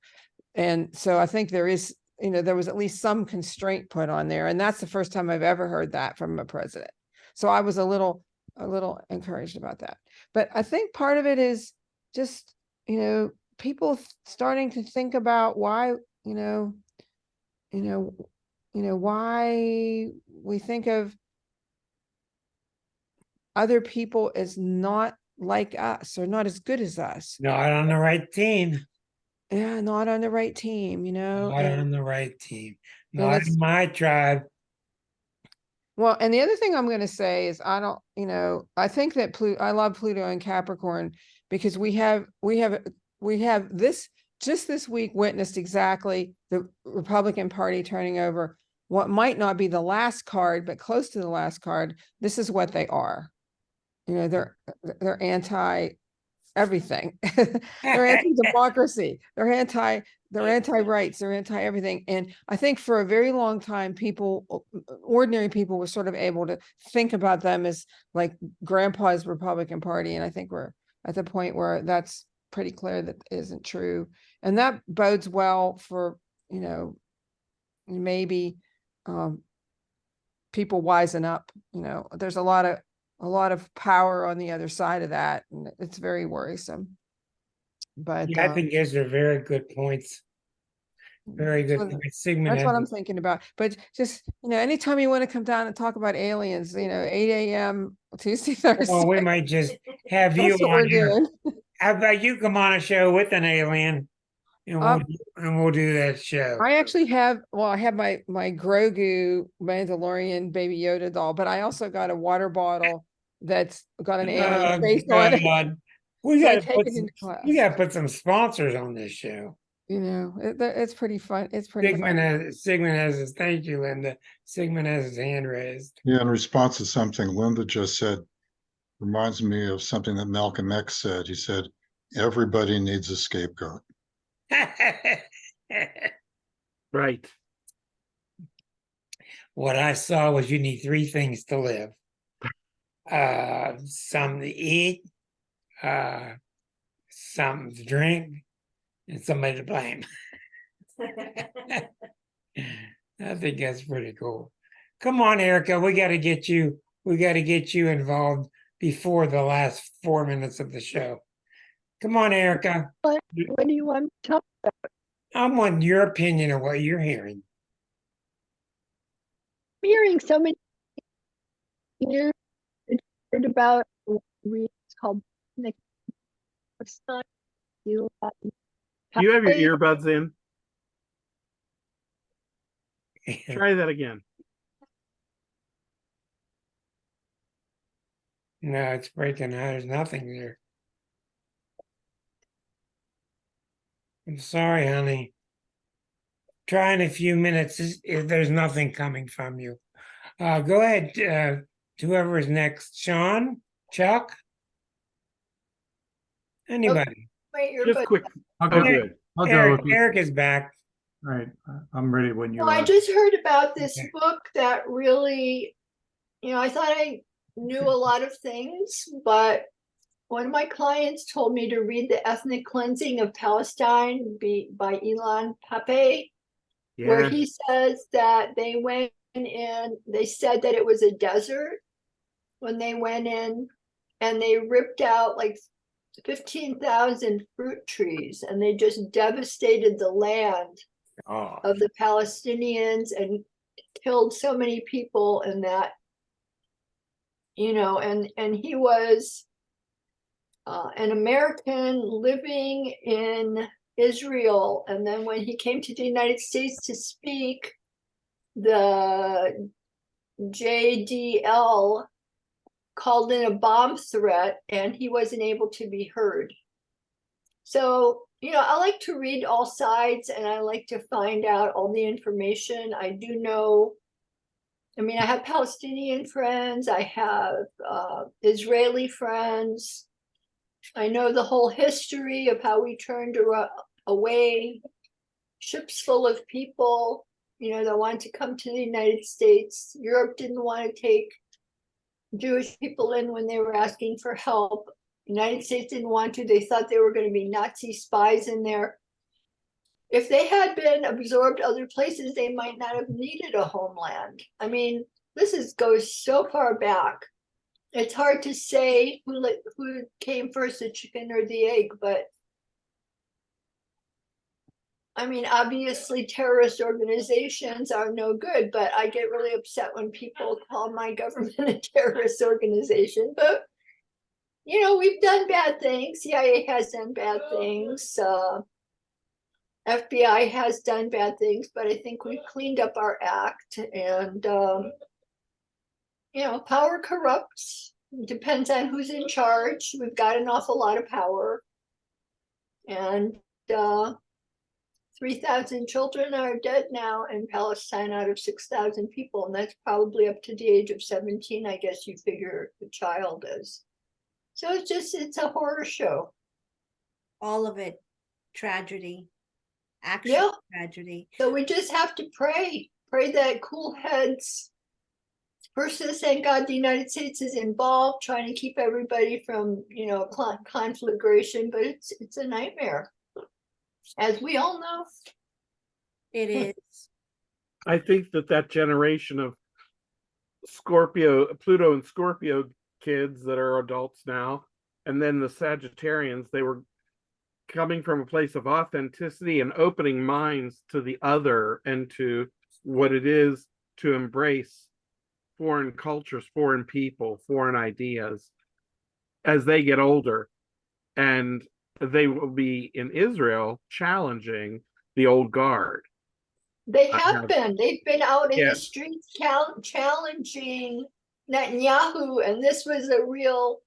And so I think there is, there was at least some constraint put on there. And that's the first time I've ever heard that from a president. So I was a little encouraged about that. But I think part of it is just, people starting to think about why, why we think of other people as not like us or not as good as us. Not on the right team. Yeah, not on the right team, Not on the right team. and Not it's- in my tribe. Well, and the other thing I'm going to say is I think that I love Pluto and Capricorn, because we have this just this week witnessed exactly the Republican Party turning over what might not be the last card, but close to the last card. This is what they are. They're everything. They're anti-democracy. They're anti-rights. They're anti-everything. And I think for a very long time, ordinary people were sort of able to think about them as like grandpa's Republican Party. And I think we're at the point where that's pretty clear that isn't true. And that bodes well for, maybe people wisen up. There's a lot of power on the other side of that, and it's very worrisome. But Yeah, I think those are very good points. Very good points. Sigmund that's what I'm has, thinking about. But just, anytime you want to come down and talk about aliens, 8 a.m. Tuesday, Thursday. well, we might just have you That's what we're on here. doing. How about you come on a show with an alien and we'll do that show. I actually have, I have my Grogu Mandalorian Baby Yoda doll, but I also got a water bottle that's got an alien face on it. God. We So I gotta take put it some, into class. we gotta put some sponsors on this show. It's pretty fun. It's pretty fun. Sigmund has his thank you, Linda. Sigmund has his hand raised. Yeah, in response to something Linda just said, reminds me of something that Malcolm X said. He said, everybody needs a scapegoat. Right. What I saw was you need three things to live. Something to eat, something to drink, and somebody to blame. I think that's pretty cool. Come on, Erica, we got to get you involved before the last 4 minutes of the show. Come on, Erica. What do you want to talk about? I want your opinion of what you're hearing. I'm hearing so many years heard about it's called Nick. Do you have your earbuds in? Try that again. No, it's breaking out. There's nothing there. I'm sorry, honey. Try in a few minutes if there's nothing coming from you. Go ahead, whoever is next. Sean? Chuck? Anybody? Just quick. I'll go. Okay. I'll go. Eric is back. All right, I'm ready when you Well, I are. just heard about this Okay. book that really, I thought I knew a lot of things, but one of my clients told me to read The Ethnic Cleansing of Palestine by Ilan Pappé, where Yeah. he says that they went in, they said that it was a desert when they went in, and they ripped out like 15,000 fruit trees, and they just devastated the land Oh, of the Palestinians and killed so many people in that, and he was an American living in Israel. And then when he came to the United States to speak, the JDL called in a bomb threat and he wasn't able to be heard. So, I like to read all sides and I like to find out all the information. I do know, I have Palestinian friends, I have Israeli friends. I know the whole history of how we turned away ships full of people, that wanted to come to the United States. Europe didn't want to take Jewish people in when they were asking for help. United States didn't want to. They thought they were going to be Nazi spies in there. If they had been absorbed other places, they might not have needed a homeland. This goes so far back. It's hard to say who came first, the chicken or the egg, but obviously terrorist organizations are no good, but I get really upset when people call my government a terrorist organization. But, we've done bad things. CIA has done bad things. FBI has done bad things, but I think we've cleaned up our act. And, power corrupts. It depends on who's in charge. We've got an awful lot of power. And 3,000 children are dead now in Palestine out of 6,000 people. And that's probably up to the age of 17, I guess you figure the child is. So it's a horror show. all of it tragedy, actual Yeah. tragedy. So we just have to pray that cool heads persist, and God, the United States is involved, trying to keep everybody from, conflagration, but it's a nightmare, as we all know. It is. I think that generation of Pluto and Scorpio kids that are adults now, and then the Sagittarians, they were coming from a place of authenticity and opening minds to the other and to what it is to embrace foreign cultures, foreign people, foreign ideas as they get older. And they will be in Israel challenging the old guard. They have been. They've been out in the Yes. streets challenging Netanyahu, and this was a real,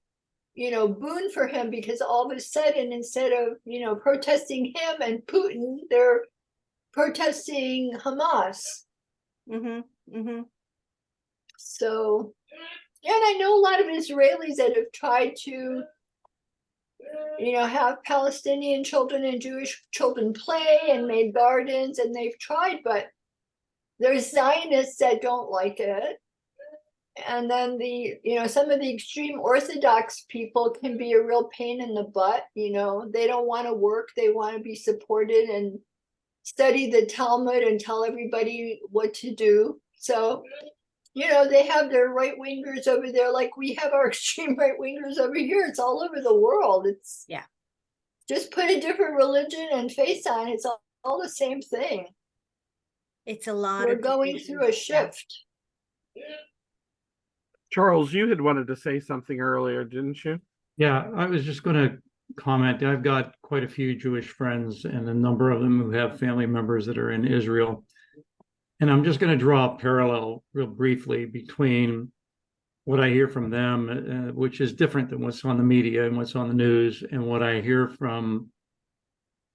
boon for him, because all of a sudden, instead of, protesting him and Putin, they're protesting Hamas. Mm-hmm. Mm-hmm. So, and I know a lot of Israelis that have tried to, have Palestinian children and Jewish children play and made gardens, and they've tried, but there's Zionists that don't like it. And then some of the extreme Orthodox people can be a real pain in the butt. They don't want to work. They want to be supported and study the Talmud and tell everybody what to do. So, they have their right wingers over there, like we have our extreme right wingers over here. It's all over the world. It's just put a different religion and face on. It's all the same thing. It's a lot. We're going through a shift. Charles, you had wanted to say something earlier, didn't you? Yeah, I was just going to comment. I've got quite a few Jewish friends, and a number of them who have family members that are in Israel. And I'm just going to draw a parallel real briefly between what I hear from them, which is different than what's on the media and what's on the news, and what I hear from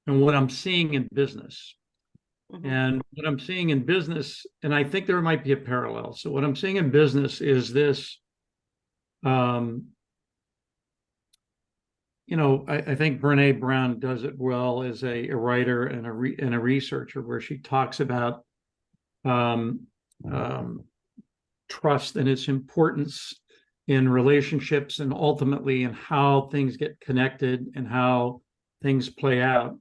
and what I'm seeing in business. Mm-hmm. And what I'm seeing in business, and I think there might be a parallel. So what I'm seeing in business is this, I think Brene Brown does it well as a writer and a researcher, where she talks about trust and its importance in relationships, and ultimately in how things get connected and how things play out.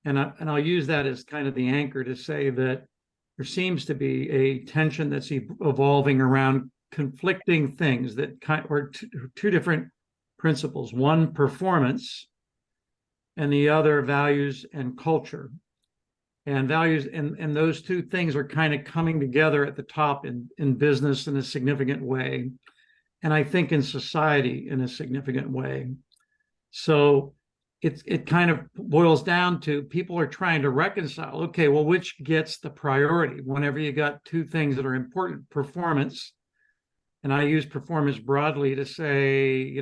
And I'll use that as kind of the anchor to say that there seems to be a tension that's evolving around conflicting things that or two different principles. One, performance, and the other, values and culture. And values and those two things are kind of coming together at the top in business in a significant way, and I think in society in a significant way. So it kind of boils down to people are trying to reconcile, okay, well, which gets the priority whenever you got two things that are important? Performance, and I use performance broadly to say,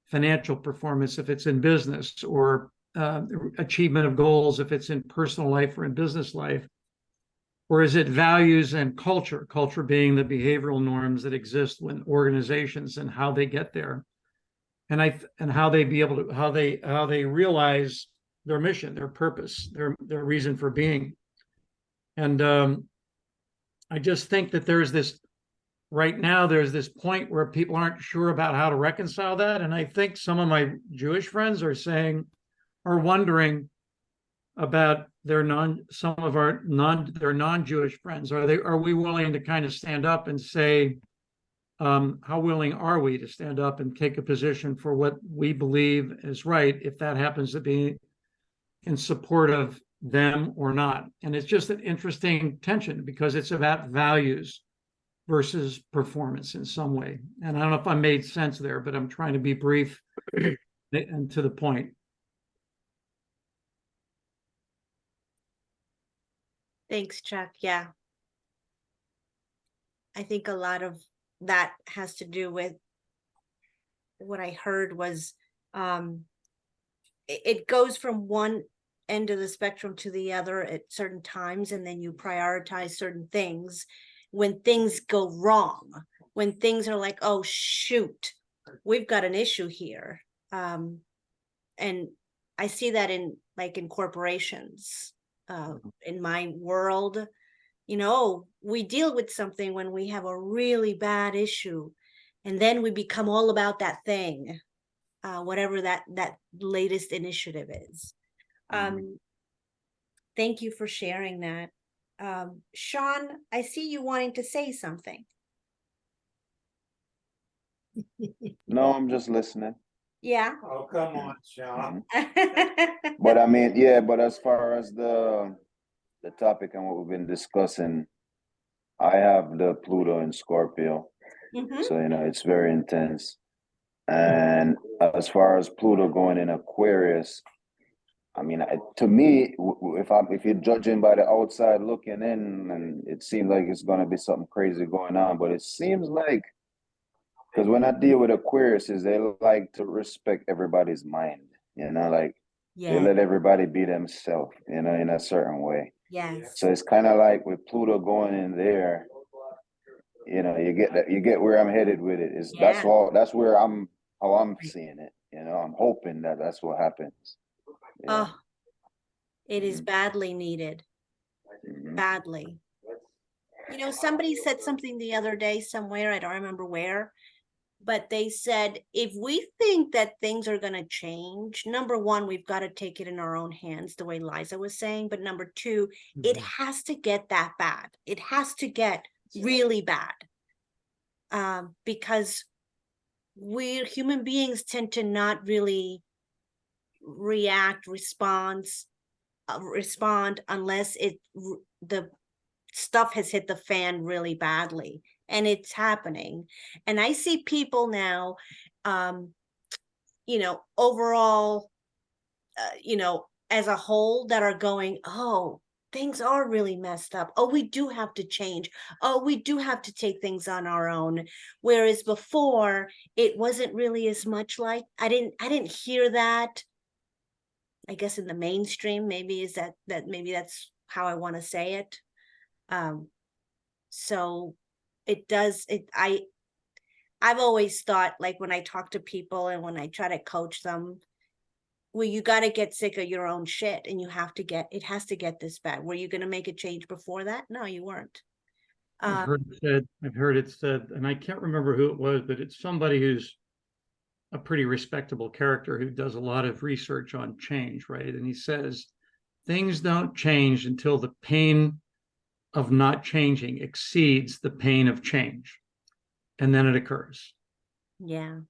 financial performance if it's in business, or achievement of goals if it's in personal life or in business life, or is it values and culture being the behavioral norms that exist when organizations and how they get there, and how they realize their mission, their purpose, their reason for being. And I just think that there's this point where people aren't sure about how to reconcile that, and I think some of my Jewish friends are wondering about their non-Jewish friends. Are we willing to kind of stand up and say, how willing are we to stand up and take a position for what we believe is right, if that happens to be in support of them or not? And it's just an interesting tension, because it's about values versus performance in some way. And I don't know if I made sense there, but I'm trying to be brief and to the point. Thanks, Chuck. Yeah. I think a lot of that has to do with what I heard was it goes from one end of the spectrum to the other at certain times, and then you prioritize certain things when things go wrong, when things are like, oh shoot, we've got an issue here. And I see that in like in corporations, in my world, you know, we deal with something when we have a really bad issue, and then we become all about that thing, whatever that latest initiative is. Thank you for sharing that. Sean, I see you wanting to say something. No, I'm just listening. Yeah. Oh, come on, Sean. But I mean, yeah, but as far as the topic and what we've been discussing, I have the Pluto in Scorpio. Mhm. So, you know, it's very intense. And as far as Pluto going in Aquarius, I mean, to me, if you're judging by the outside looking in, and it seems like it's going to be something crazy going on, but it seems like, because when I deal with Aquariuses, they like to respect everybody's mind, you know, like they Yeah. let everybody be themselves, you know, in a certain way. Yes. So it's kind of like with Pluto going in there, you know, you get where I'm headed with it. That's Yeah. all. That's how I'm seeing it. You know, I'm hoping that that's what happens. Yeah. Oh, it is badly needed. Mhm. Badly. You know, somebody said something the other day somewhere, I don't remember where, but they said, if we think that things are going to change, number one, we've got to take it in our own hands, the way Liza was saying. But number two, it has to get that bad. It has to get really bad. Because we human beings tend to not really respond unless the stuff has hit the fan really badly, and it's happening. And I see people now, you know, overall, you know, as a whole, that are going, oh, things are really messed up. Oh, we do have to change. Oh, we do have to take things on our own. Whereas before, it wasn't really as much like, I didn't hear that. I guess in the mainstream, maybe is that maybe that's how I want to say it. So it does, I've always thought, like when I talk to people and when I try to coach them, well, you got to get sick of your own shit, and it has to get this bad. Were you going to make a change before that? No, you weren't. I've heard it said, and I can't remember who it was, but it's somebody who's a pretty respectable character who does a lot of research on change, right? And he says things don't change until the pain of not changing exceeds the pain of change, and then it occurs. Yeah.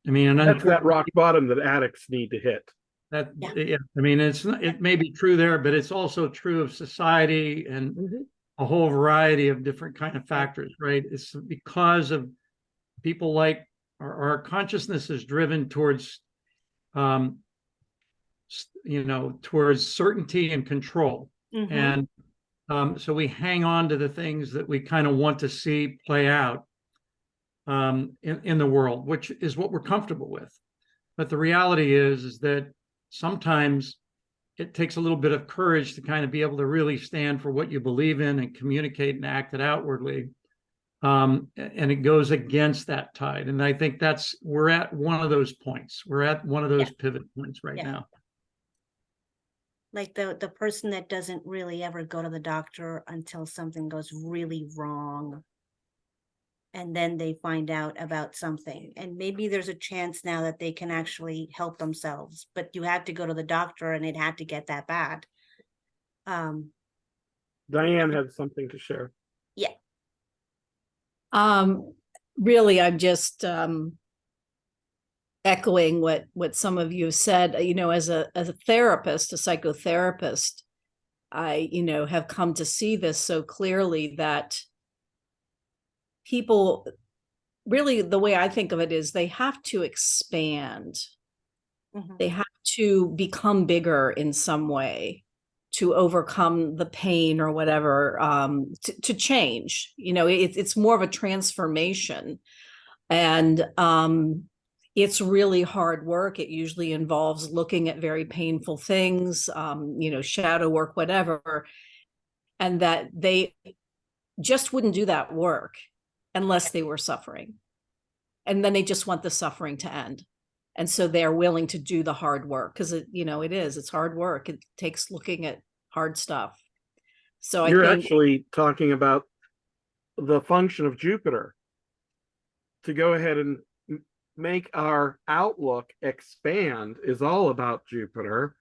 I mean, and That's that rock bottom that addicts need to hit. that, Yeah. yeah, I mean, it may be true there, but it's also true of society and a whole variety of different kind of factors, right? It's because of people like our consciousness is driven towards, you know, towards certainty and control. Mhm. And so we hang on to the things that we kind of want to see play out in the world, which is what we're comfortable with. But the reality is that sometimes it takes a little bit of courage to kind of be able to really stand for what you believe in and communicate and act it outwardly. And it goes against that tide. And I think we're at one of those points. We're at one of those pivot points right now. Like the person that doesn't really ever go to the doctor until something goes really wrong, and then they find out about something, and maybe there's a chance now that they can actually help themselves, but you had to go to the doctor and it had to get that bad. Diane had something to share. Yeah. Really, I'm just echoing what some of you have said. You know, as a therapist, a psychotherapist, I, you know, have come to see this so clearly that people really, the way I think of it is they have to expand. They have to become bigger in some way to overcome the pain or whatever, to change. You know, it's more of a transformation. And it's really hard work. It usually involves looking at very painful things, you know, shadow work, whatever, and that they just wouldn't do that work unless they were suffering. And then they just want the suffering to end. And so they're willing to do the hard work because it's hard work. It takes looking at hard stuff. So I You're think actually talking about the function of Jupiter to go ahead and make our outlook expand is all about Jupiter.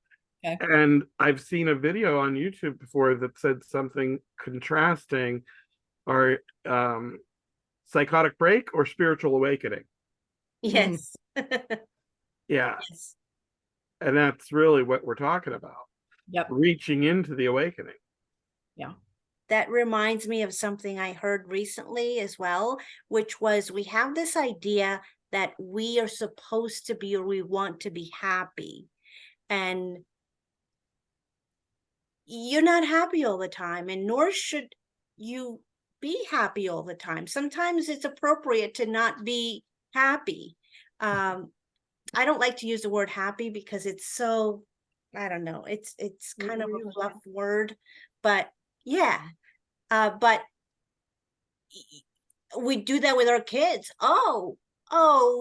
Okay. And I've seen a video on YouTube before that said something contrasting our psychotic break or spiritual awakening. Yes. Yeah. Yes. And that's really what we're talking about. Yep. Reaching into the awakening. That reminds me of something I heard recently as well, which was we have this idea that we are supposed to be, or we want to be happy. And you're not happy all the time, and nor should you be happy all the time. Sometimes it's appropriate to not be happy. I don't like to use the word happy because it's so, I don't know, it's kind of a fluff word, but yeah. But we do that with our kids. Oh,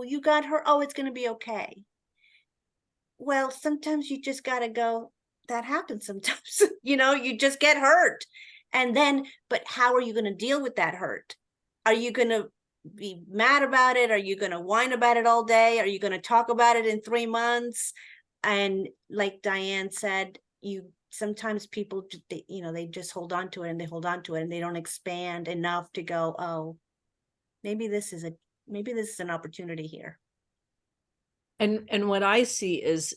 you got her. Oh, it's going to be okay. Well, sometimes you just got to go, that happens sometimes. You just get hurt. And then, but how are you going to deal with that hurt? Are you going to be mad about it? Are you going to whine about it all day? Are you going to talk about it in 3 months? And like Diane said, sometimes people, they just hold on to it and they hold on to it and they don't expand enough to go, oh, maybe this is an opportunity here. And what I see is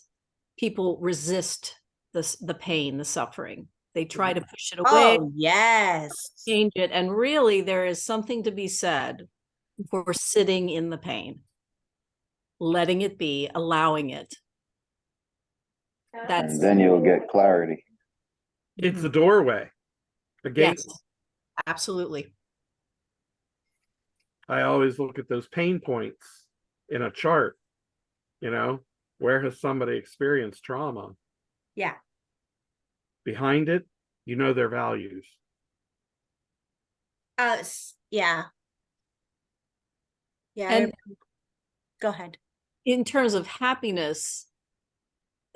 people resist the pain, the suffering. They try to push it away. Oh, yes. Change it. And really there is something to be said for sitting in the pain, letting it be, allowing it. And then you'll get clarity. It's a doorway, a gate. Yes, absolutely. I always look at those pain points in a chart. Where has somebody experienced trauma? Yeah. Behind it, their values. Yeah. Yeah. And go ahead. in terms of happiness,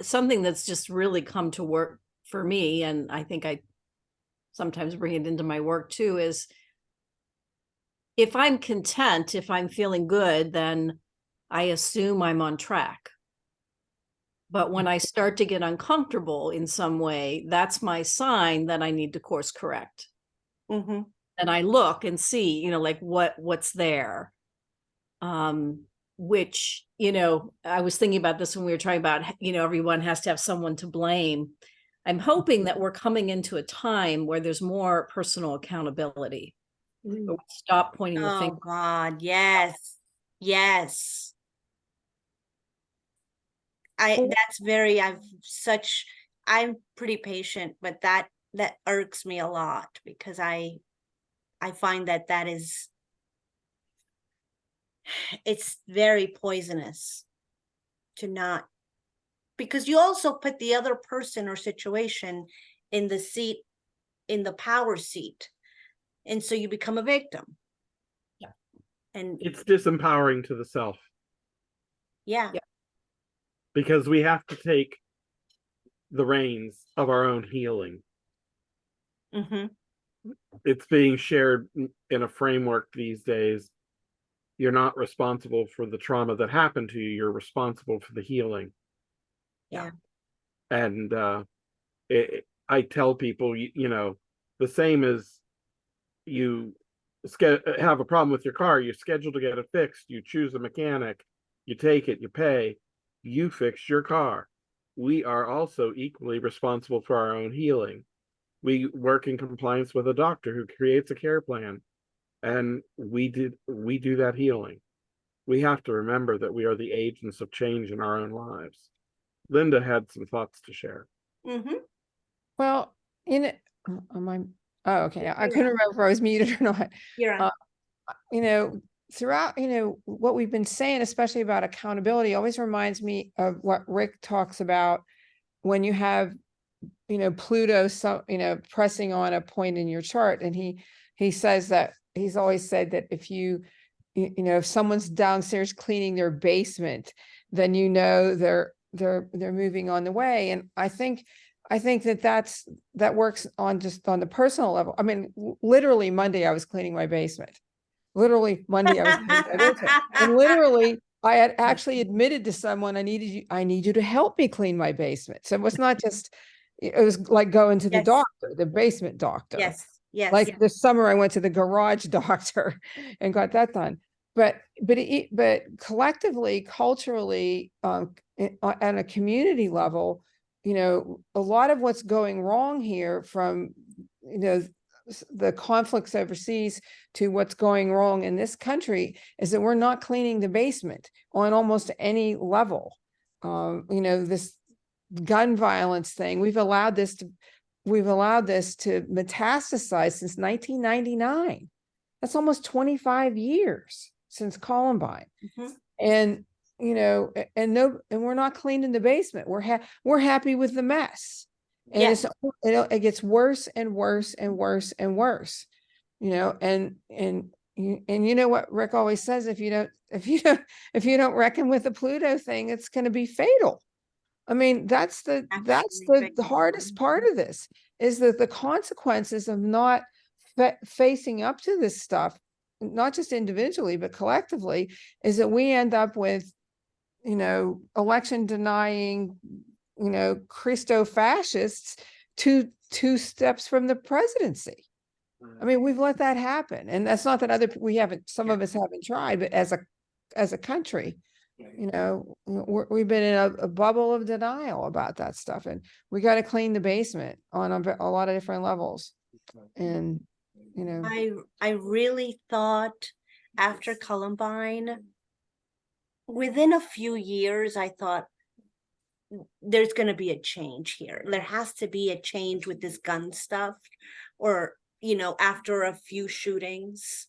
something that's just really come to work for me, and I think I sometimes bring it into my work too, is if I'm content, if I'm feeling good, then I assume I'm on track. But when I start to get uncomfortable in some way, that's my sign that I need to course correct. Mm-hmm. And I look and see, like what's there. Which, I was thinking about this when we were talking about, everyone has to have someone to blame. I'm hoping that we're coming into a time where there's more personal accountability. Stop pointing the finger. Oh God, yes. Yes. I'm pretty patient, but that irks me a lot because I find that is, it's very poisonous to not, because you also put the other person or situation in the power seat. And so you become a victim. Yeah. And it's disempowering to the self. Yeah. Because we have to take the reins of our own healing. Mm-hmm. It's being shared in a framework these days. You're not responsible for the trauma that happened to you. You're responsible for the healing. Yeah. And I tell people, the same as you have a problem with your car, you're scheduled to get it fixed. You choose a mechanic, you take it, you pay, you fix your car. We are also equally responsible for our own healing. We work in compliance with a doctor who creates a care plan, and we do that healing. We have to remember that we are the agents of change in our own lives. Linda had some thoughts to share. Mm-hmm. Well, okay. I couldn't remember if I was muted or not. You're on. Throughout, what we've been saying, especially about accountability, always reminds me of what Rick talks about when you have, Pluto, pressing on a point in your chart. And he says that he's always said that if you you know, if someone's downstairs cleaning their basement, then you know they're moving on the way. And I think that works on just on the personal level. I mean, literally Monday I was cleaning my basement. Literally Monday I was cleaning my basement. And literally I had actually admitted to someone, I need you to help me clean my basement. So it was not just, it was like going to the Yes. doctor, the basement doctor. Yes, yes. Like this summer, I went to the garage doctor and got that done. But collectively, culturally, on a community level, you know, a lot of what's going wrong here, from, you know, the conflicts overseas to what's going wrong in this country, is that we're not cleaning the basement on almost any level. You know, this gun violence thing, we've allowed this to metastasize since 1999. That's almost 25 years since Columbine. Mhm. And, you know, and we're not cleaning the basement. We're happy with the mess. And Yes. it gets worse and worse and worse and worse, you know, and you know what Rick always says, if you don't reckon with the Pluto thing, it's going to be fatal. I mean, that's the hardest part of this, is that the consequences of not facing up to this stuff, not just individually, but collectively, is that we end up with, you know, election denying, you know, Christo fascists two steps from the presidency. I mean, we've let that happen. And that's not that some of us haven't tried, but as a country, you know, we've been in a bubble of denial about that stuff, and we got to clean the basement on a lot of different levels. And, you know, I really thought after Columbine, within a few years, I thought there's going to be a change here. There has to be a change with this gun stuff, or, you know, after a few shootings.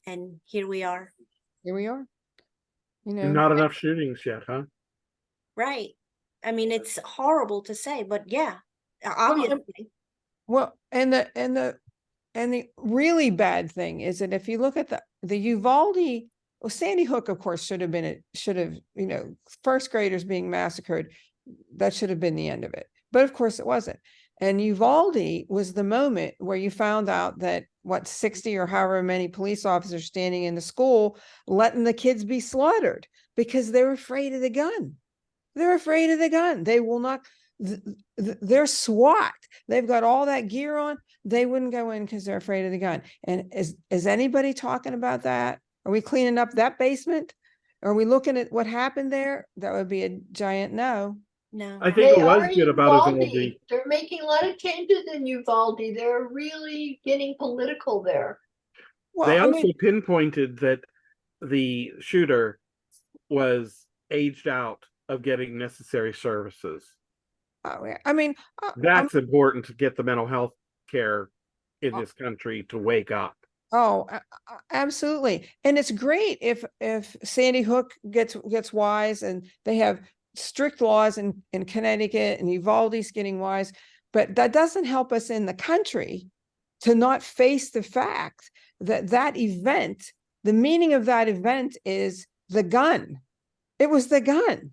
And here we are. Here we are. You know, Not enough shootings yet, huh? Right. I mean, it's horrible to say, but yeah, obviously. well, and the really bad thing is that if you look at the Uvalde, well, Sandy Hook, of course, should have, you know, first graders being massacred. That should have been the end of it. But of course it wasn't. And Uvalde was the moment where you found out that 60 or however many police officers standing in the school, letting the kids be slaughtered because they're afraid of the gun. They're afraid of the gun. They will not, they're SWAT. They've got all that gear on. They wouldn't go in because they're afraid of the gun. And is anybody talking about that? Are we cleaning up that basement? Are we looking at what happened there? That would be a giant no. No. I think They it was are good about Uvalde. Uvalde. They're making a lot of changes in Uvalde. They're really getting political there. Well, They I also mean, pinpointed that the shooter was aged out of getting necessary services. I mean, That's important to get the mental health care in this country to wake up. oh, absolutely. And it's great if Sandy Hook gets wise, and they have strict laws in Connecticut, and Uvalde's getting wise, but that doesn't help us in the country to not face the fact that that event, the meaning of that event is the gun. It was the gun.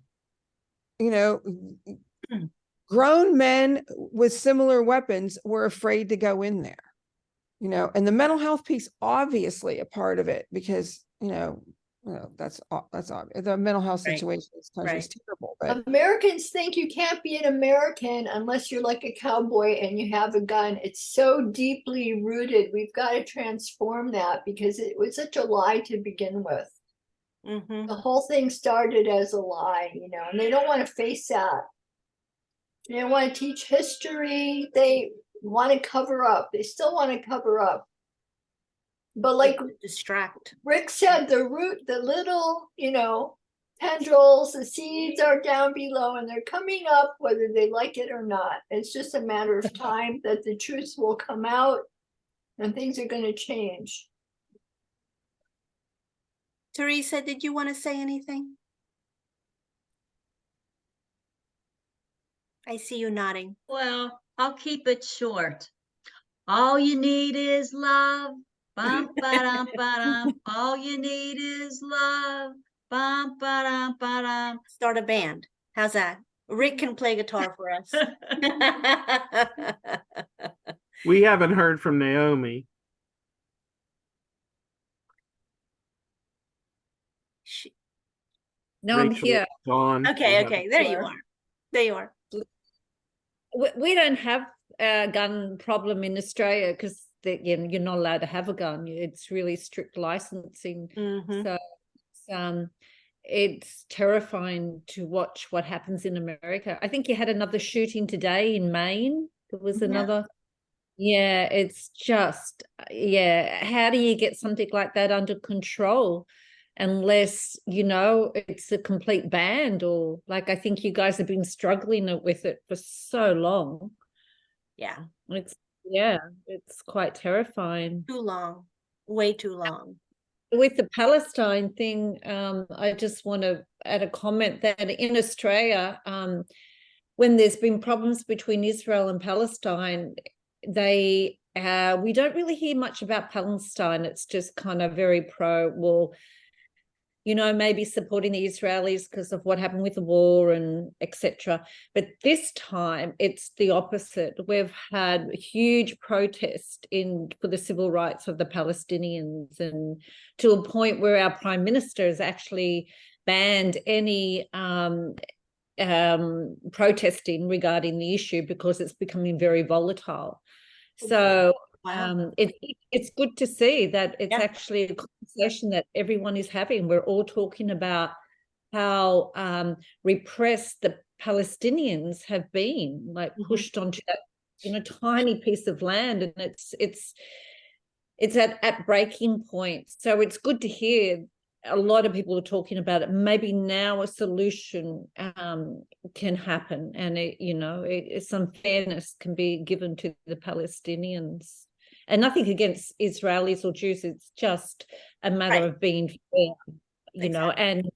You know, grown men with similar weapons were afraid to go in there. You know, and the mental health piece, obviously a part of it, because, you know, that's obvious. The mental health Right. situation in this country is terrible. But Americans think you can't be an American unless you're like a cowboy and you have a gun. It's so deeply rooted. We've got to transform that, because it was such a lie to begin with. Mm-hmm. The whole thing started as a lie, you know, and they don't want to face that. They don't want to teach history. They want to cover up. They still want to cover up. But like Distract. Rick said, the root, the little, you know, tendrils, the seeds are down below and they're coming up whether they like it or not. It's just a matter of time that the truth will come out and things are going to change. Teresa, did you want to say anything? I see you nodding. Well, I'll keep it short. All you need is love, Bum, ba-dum, ba-dum. All you need is love. Bum, ba-dum, ba-dum. Start a band. How's that? Rick can play guitar for us. We haven't heard from Naomi. No, I'm Rachel, here. Dawn. Okay, okay, there you Sure. are. There you are. We don't have a gun problem in Australia because you're not allowed to have a gun. It's really strict licensing. Mhm. So it's terrifying to watch what happens in America. I think you had another shooting today in Maine. There was Yeah. another. Yeah, it's just, yeah. How do you get something like that under control? Unless, it's a complete ban, or like, I think you guys have been struggling with it for so long. Yeah, It's quite terrifying. too long, way too long. With the Palestine thing, I just want to add a comment that in Australia, when there's been problems between Israel and Palestine, we don't really hear much about Palestine. It's just kind of very maybe supporting the Israelis because of what happened with the war and etc. But this time it's the opposite. We've had huge protest for the civil rights of the Palestinians, and to a point where our Prime Minister has actually banned any protesting regarding the issue because it's becoming very volatile. So Wow. it's good to see that it's Yeah. actually a conversation that everyone is having. We're all talking about how repressed the Palestinians have been, like pushed onto that tiny piece of land, and it's at breaking point. So it's good to hear a lot of people are talking about it. Maybe now a solution can happen, and some fairness can be given to the Palestinians. And nothing against Israelis or Jews. It's just a matter of being fair, and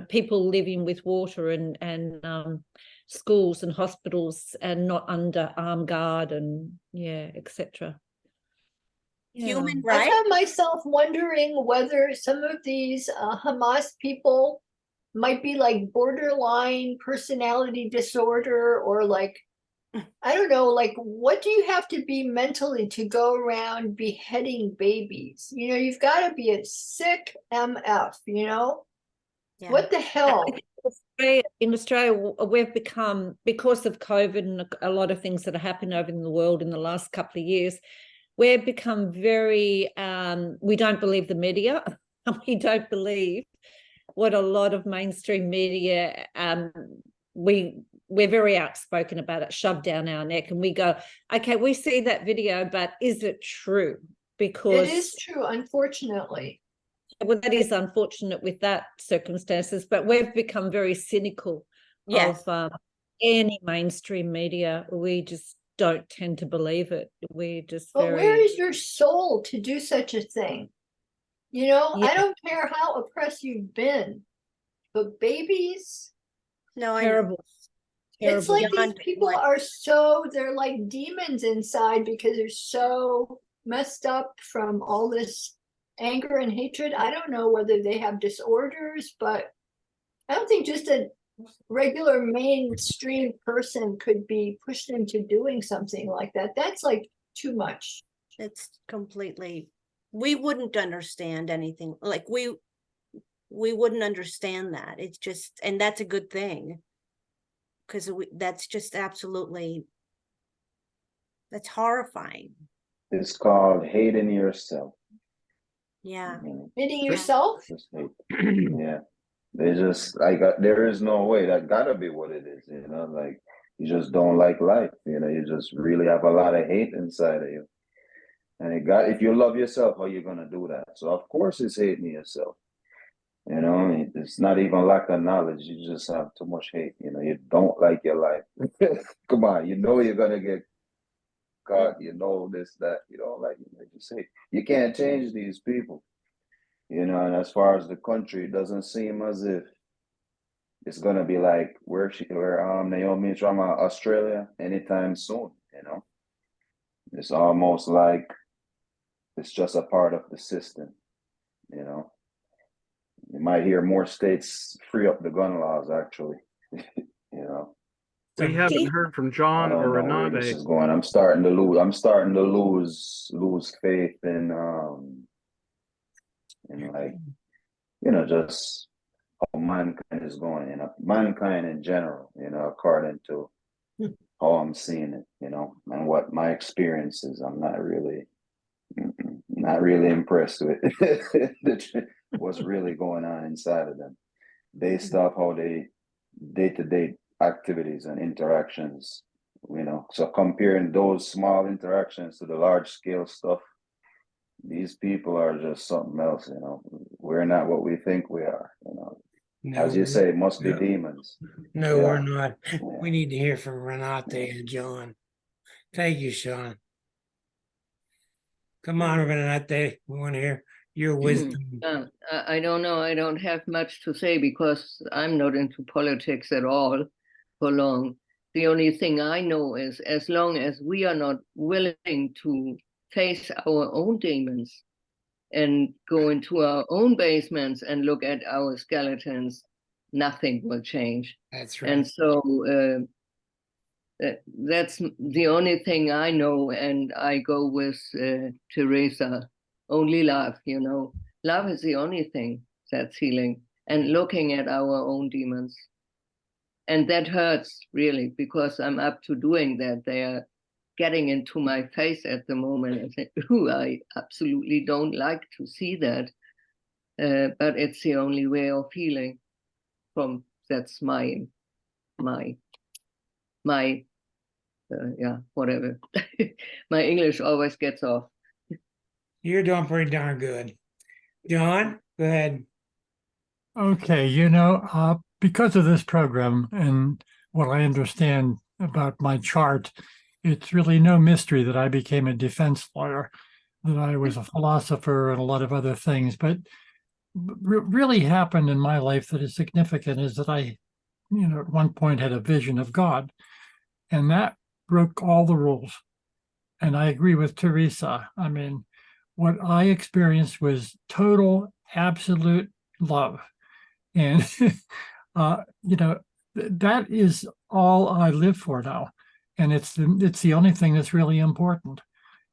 people living with water and schools and hospitals and not under armed guard and etc. Human I rights. found myself wondering whether some of these Hamas people might be like borderline personality disorder, or like, I don't know, like what do you have to be mentally to go around beheading babies? You've got to be a sick MF, Yeah. What the hell? In Australia, we've become, because of COVID and a lot of things that have happened over in the world in the last couple of years, we've become very, we don't believe the media. We don't believe what a lot of mainstream media, we're very outspoken about it, shoved down our neck, and we go, okay, we see that video, but is it true? Because it is true, unfortunately. Well, that is unfortunate with that circumstances, but we've become very cynical of any mainstream media. We just don't tend to believe it. We're just But where is your soul to do such a thing? I don't care how oppressed you've been, but babies, No, terrible. it's like these people they're like demons inside because they're so messed up from all this anger and hatred. I don't know whether they have disorders, but I don't think just a regular mainstream person could be pushed into doing something like that. That's like too much. It's completely, we wouldn't understand anything. Like we wouldn't understand that. It's just, and that's a good thing, because that's just absolutely, that's horrifying. It's called hating yourself. Yeah. Hating yourself? Just hate. Yeah. They just like there is no way. That gotta be what it is, like you just don't like life, you just really have a lot of hate inside of you. And if you love yourself, how you gonna do that? So of course it's hating yourself. It's not even lack of knowledge. You just have too much hate. You don't like your life. Come on, you're gonna get caught. This, that. You don't like it. Just hate. You can't change these people. And as far as the country, it doesn't seem as if it's gonna be like where Naomi's from, Australia anytime soon. It's almost like it's just a part of the system, you know. You might hear more states free up the gun laws, actually, you know. We haven't heard from John I or don't know where this Renate. is going. I'm starting to lose faith in like, you know, just how mankind is going, you know, mankind in general, you know, according to how I'm seeing it, you know, and what my experience is. I'm not really impressed with what's really going on inside of them, based off how they day-to-day activities and interactions, you know. So comparing those small interactions to the large scale stuff, these people are just something else, you know. We're not what we think we are, you know. No, As you say, it must be no. demons. No, Yeah. we're not. Yeah. We need to hear from Renate and John. Thank you, Sean. Come on, Renate. We want to hear your wisdom. I don't know. I don't have much to say because I'm not into politics at all for long. The only thing I know is as long as we are not willing to face our own demons and go into our own basements and look at our skeletons, nothing will change. That's right. And so that's the only thing I know, and I go with Teresa. Only love, you know. Love is the only thing that's healing, and looking at our own demons. And that hurts, really, because I'm up to doing that. They are getting into my face at the moment. I say, ooh, I absolutely don't like to see that. But it's the only way of healing. That's my yeah, whatever. My English always gets off. You're doing pretty darn good. John, go ahead. Okay, because of this program and what I understand about my chart, it's really no mystery that I became a defense lawyer, that I was a philosopher and a lot of other things. But really happened in my life that is significant is that I, at one point had a vision of God, and that broke all the rules. And I agree with Teresa. I mean, what I experienced was total, absolute love. And, that is all I live for now. And it's the only thing that's really important,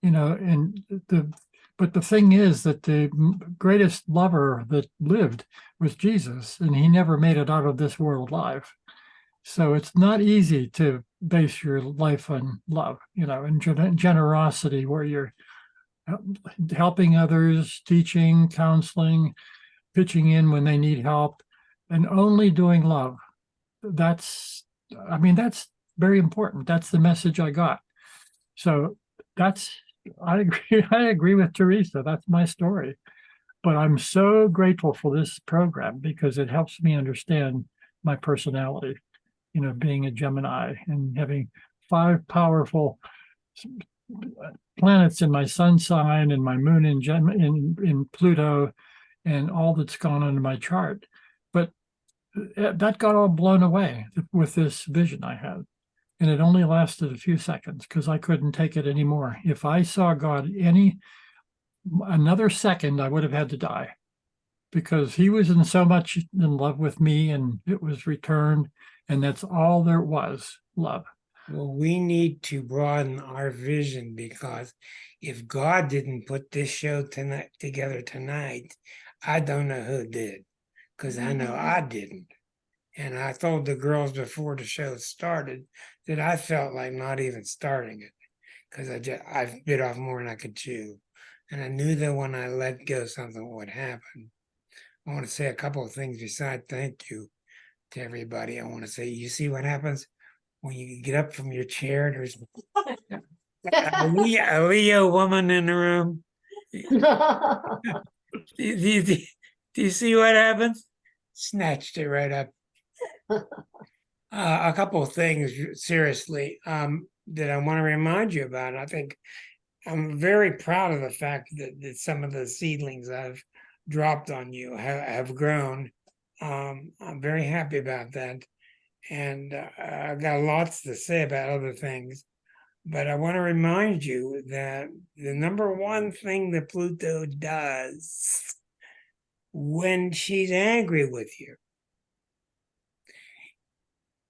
but the thing is that the greatest lover that lived was Jesus, and he never made it out of this world alive. So it's not easy to base your life on love, and generosity, where you're helping others, teaching, counseling, pitching in when they need help, and only doing love. That's very important. That's the message I got. So I agree with Teresa. That's my story. But I'm so grateful for this program because it helps me understand my personality, being a Gemini and having 5 powerful planets in my sun sign and my moon in Pluto and all that's gone on in my chart. But that got all blown away with this vision I had. And it only lasted a few seconds because I couldn't take it anymore. If I saw God another second, I would have had to die, because he was in so much in love with me, and it was returned. And that's all there was, love. Well, we need to broaden our vision, because if God didn't put this show together tonight, I don't know who did, because I know I didn't. And I told the girls before the show started that I felt like not even starting it, because I bit off more than I could chew. And I knew that when I let go, something would happen. I want to say a couple of things besides thank you to everybody. I want to say, you see what happens when you get up from your chair? There's a Leo woman in the room. Do you see what happens? Snatched it right up. A couple of things, seriously, that I want to remind you about. I think I'm very proud of the fact that some of the seedlings I've dropped on you have grown. I'm very happy about that. And I've got lots to say about other things. But I want to remind you that the number one thing that Pluto does when she's angry with you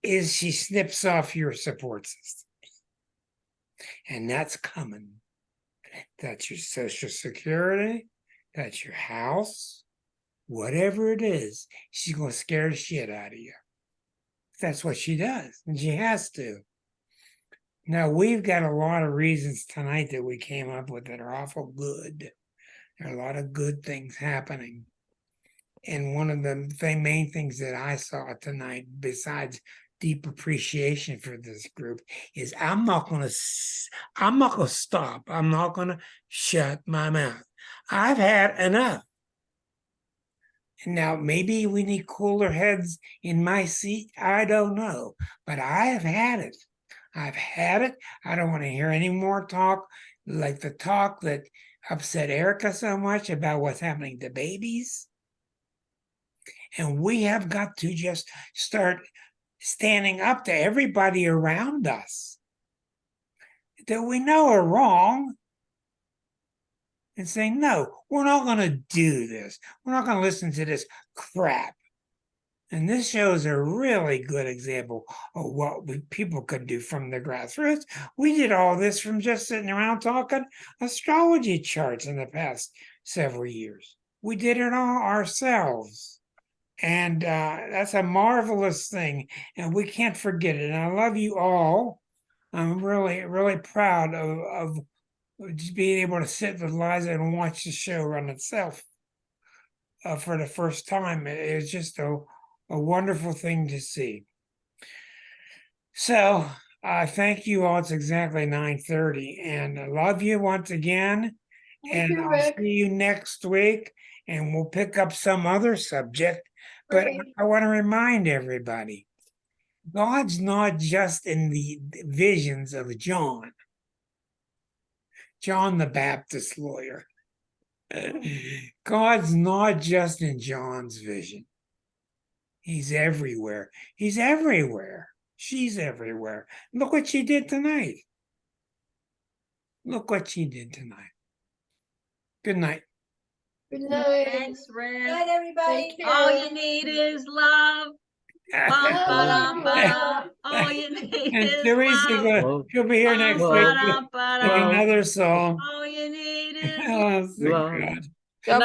is she snips off your support system. And that's coming. That's your Social Security, that's your house, whatever it is, she's going to scare the shit out of you. That's what she does, and she has to. Now, we've got a lot of reasons tonight that we came up with that are awful good. There are a lot of good things happening. And one of the main things that I saw tonight, besides deep appreciation for this group, is I'm not going to stop. I'm not going to shut my mouth. I've had enough. Now, maybe we need cooler heads in my seat. I don't know, but I have had it. I've had it. I don't want to hear any more talk like the talk that upset Erica so much about what's happening to babies. And we have got to just start standing up to everybody around us that we know are wrong and saying, no, we're not going to do this. We're not going to listen to this crap. And this shows a really good example of what people could do from the grassroots. We did all this from just sitting around talking astrology charts in the past several years. We did it all ourselves. And that's a marvelous thing. And we can't forget it. And I love you all. I'm really, really proud of just being able to sit with Liza and watch the show run itself for the first time. It's just a wonderful thing to see. So thank you all. It's exactly 9:30, and I love you once again. Thank you, I'll Rick. see you next week, and we'll pick up some other subject. But Great. I want to remind everybody, God's not just in the visions of John the Baptist lawyer. God's not just in John's vision. He's everywhere. He's everywhere. She's everywhere. Look what she did tonight. Look what she did tonight. Good night. Good night. Thanks, Rick. Good night, everybody. Take All care. you need is love. Bum, ba-dum, ba-dum. All you need And is Teresa, love. she'll be here Bum, next week ba-dum, with ba-dum. another song. All you need is Oh, Love. God.